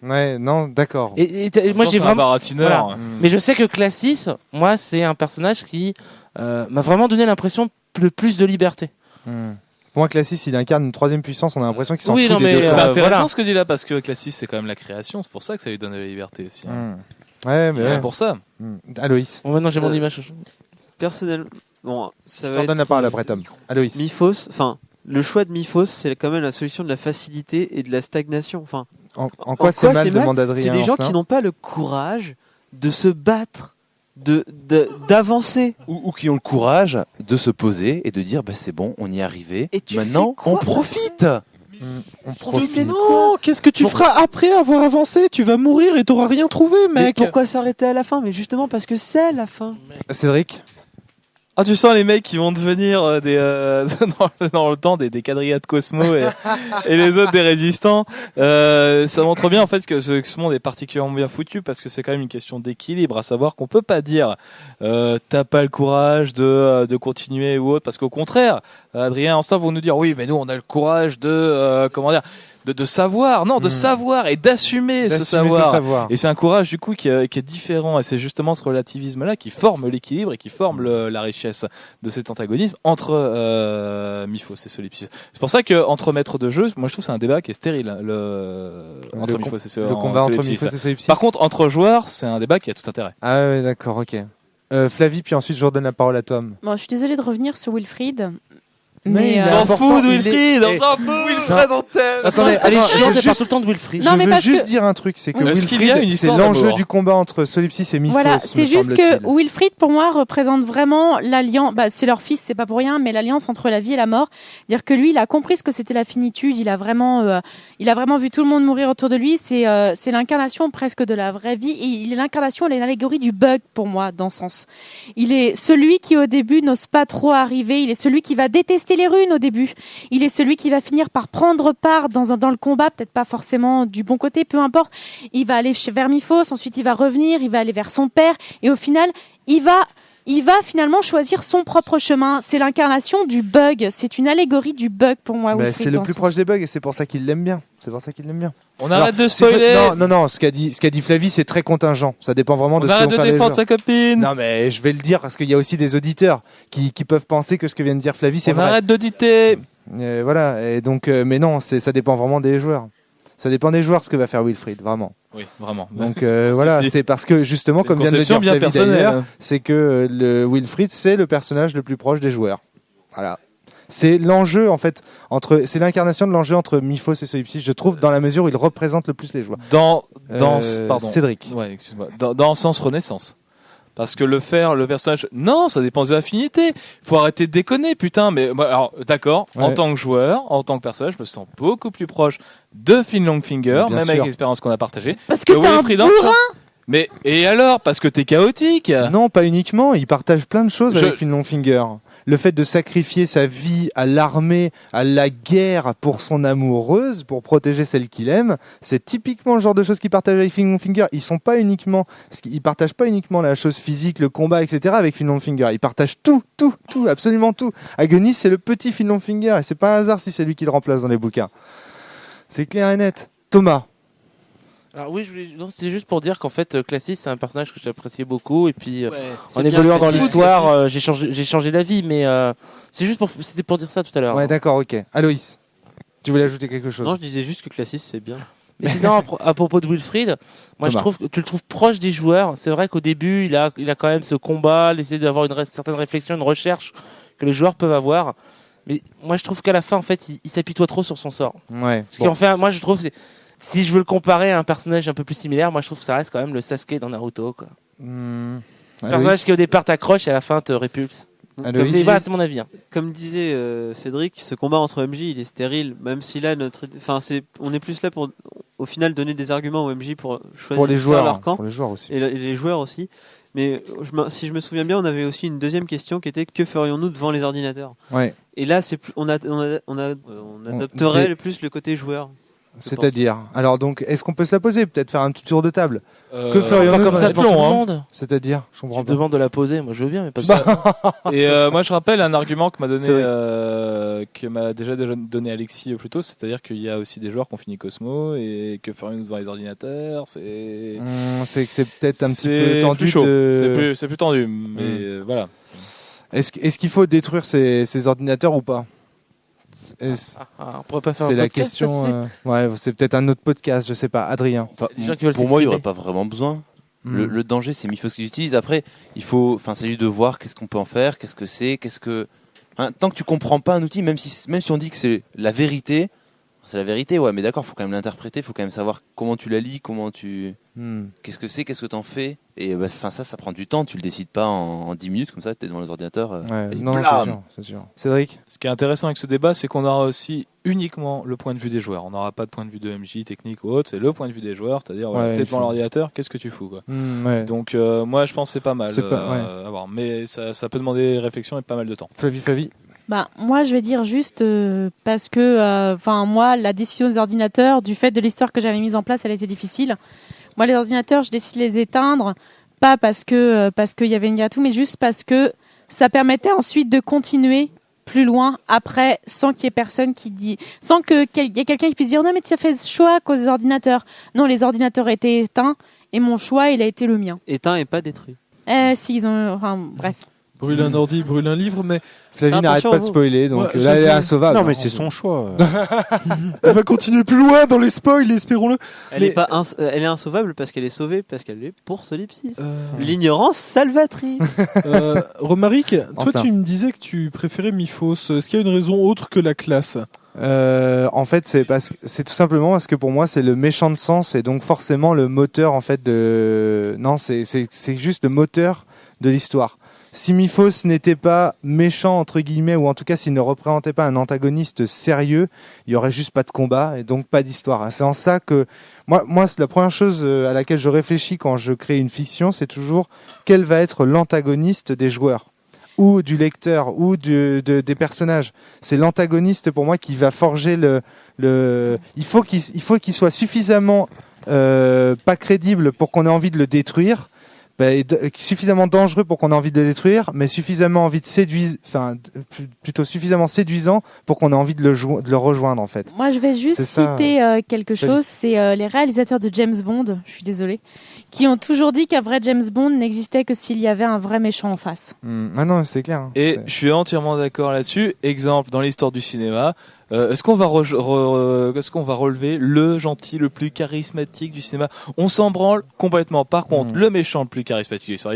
Ouais, non, d'accord. Et moi, j'ai un vraiment. baratineur. Voilà. Mais je sais que Classis, moi, c'est un personnage qui m'a vraiment donné l'impression de plus de liberté. Pour moi, Classis, il incarne une troisième puissance. On a l'impression qu'il s'en Oui, fout non, des mais, deux. C'est intéressant voilà. ce que dit là parce que Classis c'est quand même la création, c'est pour ça que ça lui donne de la liberté aussi. hein. Ouais, mais Ouais, ouais. pour ça. Aloïs. Bon, maintenant, j'ai mon image. Personnellement, bon, ça Je va t'en donne la être, parole après, Tom. Aloïs. Miphos, enfin, le choix de Miphos, c'est quand même la solution de la facilité et de la stagnation. Enfin, En quoi c'est mal, demande Adrien. C'est des gens Ancelin. qui n'ont pas le courage de se battre, d'avancer. Ou qui ont le courage de se poser et de dire c'est bon, on y est arrivé. Et tu Maintenant, fais quoi on profite. On Profitez profite. Non, qu'est-ce que tu feras après avoir avancé? Tu vas mourir et t'auras rien trouvé, Mais mec. pourquoi s'arrêter à la fin? Mais justement parce que c'est la fin. Cédric. Ah, tu sens les mecs qui vont devenir dans le temps des quadrillas de Cosmo et les autres des résistants. Ça montre bien en fait que ce monde est particulièrement bien foutu parce que c'est quand même une question d'équilibre, à savoir qu'on peut pas dire t'as pas le courage de continuer ou autre, parce qu'au contraire, Adrien et Anstar vont nous dire oui, mais nous on a le courage de de savoir, de savoir et d'assumer ce savoir. Et c'est un courage du coup qui est différent, et c'est justement ce relativisme-là qui forme l'équilibre et qui forme la richesse de cet antagonisme entre Miphos et Solipsis. C'est pour ça que entre maîtres de jeu, moi je trouve que c'est un débat qui est stérile, entre Miphos et le combat entre Miphos et Solipsis. Par contre, entre joueurs, c'est un débat qui a tout intérêt. Ah ouais, d'accord, ok. Flavie, puis ensuite je redonne la parole à Tom. Bon, je suis désolée de revenir sur Wilfried. Mais on s'en fout de Wilfried, on s'en fout. Wilfred en tête. Attendez, elle est chiante, elle parle tout le temps de Wilfried. Non, mais je veux parce juste que- dire un truc, c'est que Est-ce qu'il y a une Wilfried, c'est histoire l'enjeu d'amour du combat entre Solipsis et Miphos. Voilà, c'est me juste que semble-t-il. Wilfried, pour moi, représente vraiment l'alliance. Bah, c'est leur fils, c'est pas pour rien, mais l'alliance entre la vie et la mort. Dire que lui, il a compris ce que c'était la finitude. Il a vraiment vu tout le monde mourir autour de lui. C'est l'incarnation presque de la vraie vie. Et il est l'incarnation, il est l'allégorie du bug pour moi, dans ce sens. Il est celui qui, au début, n'ose pas trop arriver. Il est celui qui va détester les runes au début. Il est celui qui va finir par prendre part dans le combat, peut-être pas forcément du bon côté, peu importe. Il va aller vers Miphos, ensuite il va revenir, il va aller vers son père, et au final, il va finalement choisir son propre chemin. C'est l'incarnation du bug. C'est une allégorie du bug pour moi. Wilfried, C'est le dans plus ce proche sens. des bugs et c'est pour ça qu'il l'aime bien. On arrête de c'est spoiler. Non, ce qu'a dit Flavie, c'est très contingent. Ça dépend vraiment de On ce que arrête vont de faire les défendre joueurs. sa copine. Non, mais je vais le dire parce qu'il y a aussi des auditeurs qui peuvent penser que ce que vient de dire Flavie, c'est On vrai. arrête d'auditer. Voilà, et donc, mais non, ça dépend vraiment des joueurs. Ça dépend des joueurs ce que va faire Wilfried, vraiment. Oui, vraiment. Donc voilà, c'est parce que justement, C'est comme une vient de le conception dire bien Flavie personnelle. d'ailleurs, c'est que le Wilfried, c'est le personnage le plus proche des joueurs. Voilà. C'est l'enjeu en fait c'est l'incarnation de l'enjeu entre Miphos et Solipsis, je trouve, dans la mesure où il représente le plus les joueurs. Pardon. Cédric. Ouais, excuse-moi. Dans le sens Renaissance. Parce que le personnage, non, ça dépend des affinités. Faut arrêter de déconner, putain. Mais alors, d'accord, en Ouais. tant que joueur, en tant que personnage, je me sens beaucoup plus proche de Finn Longfinger, Bien même sûr. avec l'expérience qu'on a partagée. Parce que t'es un Wilfried bourrin. Ancha. Mais et alors, parce que t'es chaotique. Non, pas uniquement, il partage plein de choses Je- avec Finn Longfinger. Le fait de sacrifier sa vie à l'armée, à la guerre pour son amoureuse, pour protéger celle qu'il aime, c'est typiquement le genre de choses qu'il partage avec Finn Longfinger. Ils partagent pas uniquement la chose physique, le combat, etc. avec Finn Longfinger. Ils partagent tout, absolument tout. Agonis, c'est le petit Finn Longfinger et c'est pas un hasard si c'est lui qui le remplace dans les bouquins. C'est clair et net. Thomas. Alors oui, c'est juste pour dire qu'en fait, Classis, c'est un personnage que j'appréciais beaucoup, et puis en c'est bien, évoluant dans Classis. l'histoire, j'ai changé d'avis, mais c'était pour dire ça tout à l'heure. Ouais, d'accord, ok. Aloïs, tu voulais ajouter quelque chose? Non, je disais juste que Classis, c'est bien. Mais sinon, à propos de Wilfried, moi je Thomas. trouve que tu le trouves proche des joueurs. C'est vrai qu'au début, il a quand même ce combat, l'essayer d'avoir une certaine réflexion, une recherche que les joueurs peuvent avoir. Mais moi je trouve qu'à la fin, en fait, il s'apitoie trop sur son sort. Ouais. Ce qui en fait, moi je trouve, si je veux le comparer à un personnage un peu plus similaire, moi je trouve que ça reste quand même le Sasuke dans Naruto, quoi. Un personnage qui au départ t'accroche et à la fin te répulse. Aloïs. C'est mon avis. Hein. Comme disait Cédric, ce combat entre MJ, il est stérile, même si là, on est plus là pour, au final, donner des arguments aux MJ pour choisir Pour les faire joueurs, leur camp. pour les joueurs aussi. Et les joueurs aussi. Mais si je me souviens bien, on avait aussi une deuxième question qui était que ferions-nous devant les ordinateurs? Ouais. Et là, c'est plus, on adopterait plus le côté joueur. C'est-à-dire, alors donc, est-ce qu'on peut se la poser, peut-être faire un petit tour de table? Que Pas ferions-nous comme ça, devant plomb, tout le hein. monde C'est-à-dire, je comprends Tu pas. demandes de la poser, moi je veux bien, mais pas Et moi je rappelle un argument que m'a donné, C'est vrai. que m'a déjà donné Alexis plus tôt, c'est-à-dire qu'il y a aussi des joueurs qui ont fini Cosmo et que ferions-nous devant les ordinateurs, c'est C'est que c'est peut-être un petit c'est peu tendu plus chaud. de... C'est plus tendu, mais voilà. Est-ce qu'il faut détruire ces ordinateurs ou pas? on pourrait pas faire C'est un la podcast question. là-dessus Ouais, c'est peut-être un autre podcast, je sais pas. Adrien. Enfin, Les gens qui veulent pour moi, il n'y aurait s'exprimer. pas vraiment besoin. Mm. Le danger, c'est Miphos qui l'utilise. Après, il s'agit de voir qu'est-ce qu'on peut en faire, qu'est-ce que c'est, Tant que tu comprends pas un outil, même si on dit que c'est la vérité, C'est la vérité, ouais, mais d'accord, faut quand même l'interpréter, faut quand même savoir comment tu la lis, qu'est-ce que c'est, qu'est-ce que t'en fais. Et ça prend du temps, tu le décides pas en 10 minutes comme ça, t'es devant les ordinateurs. Non, c'est sûr. Cédric. Ce qui est intéressant avec ce débat, c'est qu'on aura aussi uniquement le point de vue des joueurs. On n'aura pas de point de vue de MJ, technique ou autre, c'est le point de vue des joueurs, c'est-à-dire t'es devant l'ordinateur, qu'est-ce que tu fous quoi. Donc moi je pense que c'est pas mal à voir, mais ça peut demander réflexion et pas mal de temps. Flavie. Moi, je vais dire juste parce que, moi, la décision des ordinateurs, du fait de l'histoire que j'avais mise en place, elle était difficile. Moi, les ordinateurs, je décide de les éteindre, pas parce qu'il y avait une guerre et tout, mais juste parce que ça permettait ensuite de continuer plus loin après, sans qu'il y ait personne qui dit, sans qu'il y ait quelqu'un qui puisse dire non mais tu as fait ce choix à cause des ordinateurs. Non, les ordinateurs étaient éteints et mon choix, il a été le mien. Éteint et pas détruit. Si ils ont, bref. Brûle un ordi, brûle un livre, mais Flavie n'arrête pas de spoiler, donc là elle est insauvable. Non, mais c'est son choix. Elle va continuer plus loin dans les spoils, espérons-le. Elle est insauvable parce qu'elle est sauvée, parce qu'elle est pour Solipsiste. L'ignorance salvatrice. Romaric, toi tu me disais que tu préférais Miphos. Est-ce qu'il y a une raison autre que la classe? En fait, c'est tout simplement parce que pour moi, c'est le méchant de sens et donc forcément le moteur en fait c'est juste le moteur de l'histoire. Si Miphos n'était pas méchant entre guillemets, ou en tout cas s'il ne représentait pas un antagoniste sérieux, il y aurait juste pas de combat et donc pas d'histoire. C'est en ça que moi c'est la première chose à laquelle je réfléchis quand je crée une fiction, c'est toujours quel va être l'antagoniste des joueurs ou du lecteur ou des personnages. C'est l'antagoniste pour moi qui va forger il faut qu'il soit suffisamment pas crédible pour qu'on ait envie de le détruire. Suffisamment dangereux pour qu'on ait envie de le détruire, mais suffisamment plutôt suffisamment séduisant pour qu'on ait envie de le rejoindre en fait. Moi, je vais juste citer quelque chose. C'est les réalisateurs de James Bond. Je suis désolée, qui ont toujours dit qu'un vrai James Bond n'existait que s'il y avait un vrai méchant en face. Non, c'est clair. Hein. Et je suis entièrement d'accord là-dessus. Exemple dans l'histoire du cinéma. Est-ce qu'on va relever le gentil le plus charismatique du cinéma? On s'en branle complètement. Par contre, le méchant le plus charismatique de l'histoire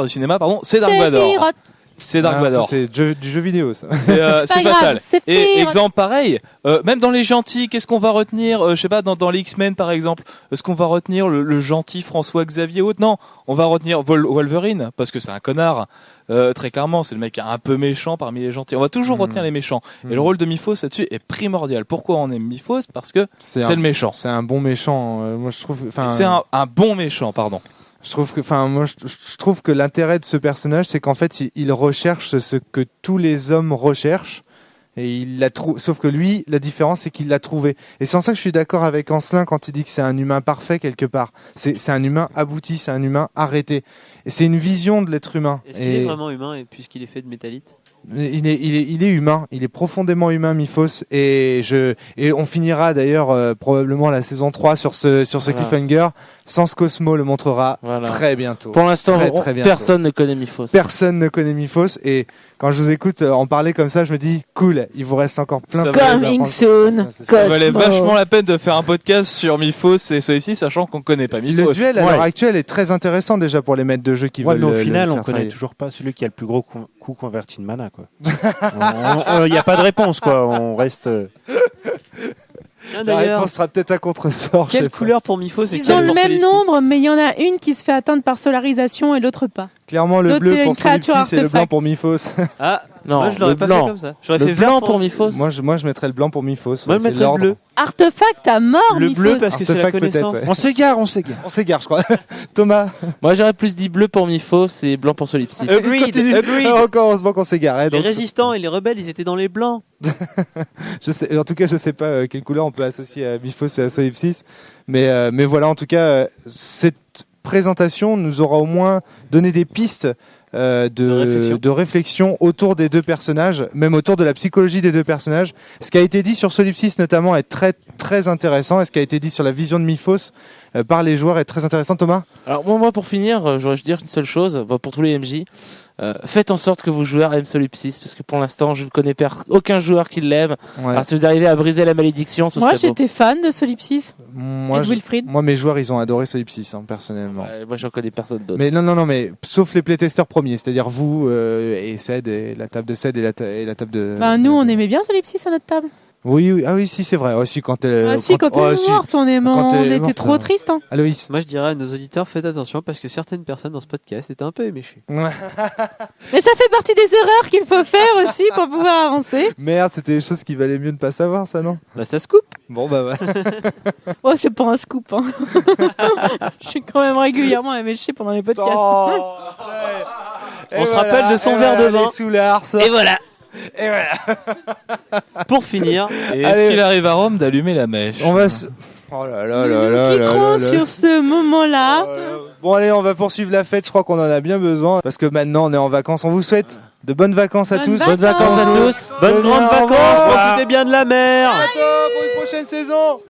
du cinéma, c'est Dark Vador. C'est Dark Vador. C'est du jeu vidéo, ça. C'est fatal. Et exemple pareil, même dans les gentils, qu'est-ce qu'on va retenir? Je sais pas, dans les X-Men par exemple, est-ce qu'on va retenir le gentil François Xavier Haute? Non, on va retenir Wolverine parce que c'est un connard. Très clairement, c'est le mec un peu méchant parmi les gentils. On va toujours retenir les méchants. Et le rôle de Miphos là-dessus est primordial. Pourquoi on aime Miphos? Parce que c'est le méchant. C'est un bon méchant. Moi, je trouve. C'est un bon méchant, pardon. Je trouve que l'intérêt de ce personnage, c'est qu'en fait, il recherche ce que tous les hommes recherchent. Et il l'a trouvé. Sauf que lui, la différence, c'est qu'il l'a trouvé. Et c'est en ça que je suis d'accord avec Ancelin quand il dit que c'est un humain parfait quelque part. C'est un humain abouti, c'est un humain arrêté. Et c'est une vision de l'être humain. Est-ce qu'il est vraiment humain puisqu'il est fait de métallite? Il est humain, il est profondément humain, Miphos, et on finira d'ailleurs probablement la saison 3 sur ce cliffhanger. Sans Cosmo le montrera très bientôt. Pour l'instant, personne ne connaît Miphos. Personne ne connaît Miphos, et quand je vous écoute en parler comme ça, je me dis cool, il vous reste encore plein de choses. Coming soon. Ça valait vachement la peine de faire un podcast sur Miphos et celui-ci, sachant qu'on connaît pas Miphos. Le duel à l'heure actuelle est très intéressant déjà pour les maîtres de jeu qui veulent. Mais au final, on connaît toujours pas celui qui a le plus gros coup converti de mana, quoi. Il n'y a pas de réponse, quoi. On reste. La réponse sera peut-être un contresort. Quelle couleur pour Miphos? Ils ont le même nombre, mais il y en a une qui se fait atteindre par solarisation et l'autre pas. Clairement, le bleu pour Solipsiste et le blanc pour Miphos. Ah, non, moi je l'aurais pas fait comme ça. J'aurais fait blanc pour Miphos. Moi, je mettrais le blanc pour Miphos. Moi, je mettrais le bleu. Artefact à mort, le Miphos. bleu parce que c'est la connaissance. Ouais. On s'égare, je crois. Thomas. Moi, j'aurais plus dit bleu pour Miphos et blanc pour Solipsiste. Agreed. Encore heureusement qu'on s'égare. Les résistants et les rebelles, ils étaient dans les blancs. En tout cas, je sais pas quelle couleur on peut associer à Miphos et à Solipsiste, mais voilà, en tout cas, cette présentation nous aura au moins donné des pistes de réflexion autour des deux personnages, même autour de la psychologie des deux personnages. Ce qui a été dit sur Solipsiste notamment est très très intéressant, et ce qui a été dit sur la vision de Miphos par les joueurs est très intéressant. Thomas? Alors moi pour finir, j'aurais dire une seule chose pour tous les MJ. Faites en sorte que vos joueurs aiment Solipsiste, parce que pour l'instant je ne connais aucun joueur qui l'aime. Ouais. Alors si vous arrivez à briser la malédiction, ce Moi serait beau. j'étais fan de Solipsiste. Moi, Wilfried. Moi, mes joueurs, ils ont adoré Solipsiste, personnellement. Moi j'en connais personne d'autre. Mais non, mais sauf les playtesters premiers, c'est-à-dire vous et Ced et la table de Ced et la table de. Nous on aimait bien Solipsiste à notre table. Oui, ah oui, si, c'est vrai. Si, quand elle Ah si, quand elle est morte, on était morte, trop triste. Hein. Aloïs. Moi, je dirais à nos auditeurs, faites attention parce que certaines personnes dans ce podcast étaient un peu éméchées. Mais ça fait partie des erreurs qu'il faut faire aussi pour pouvoir avancer. Merde, c'était des choses qu'il valait mieux ne pas savoir, ça, non? Bah, ça se coupe. Bon, bah, ouais. Oh, c'est pas un scoop. Hein. Je suis quand même régulièrement éméchée pendant les podcasts. On se rappelle de son verre de vin. Et voilà. Et voilà. Pour finir, Et est-ce qu'il arrive à Rome d'allumer la mèche? On va se... Oh là là là là Nous là quitterons là. sur ce moment-là. Bon, allez, on va poursuivre la fête. Je crois qu'on en a bien besoin parce que maintenant on est en vacances. On vous souhaite de bonnes vacances à tous. Bonnes vacances à tous. Bonnes grandes vacances. Profitez bien de la mer. À bientôt pour une prochaine saison.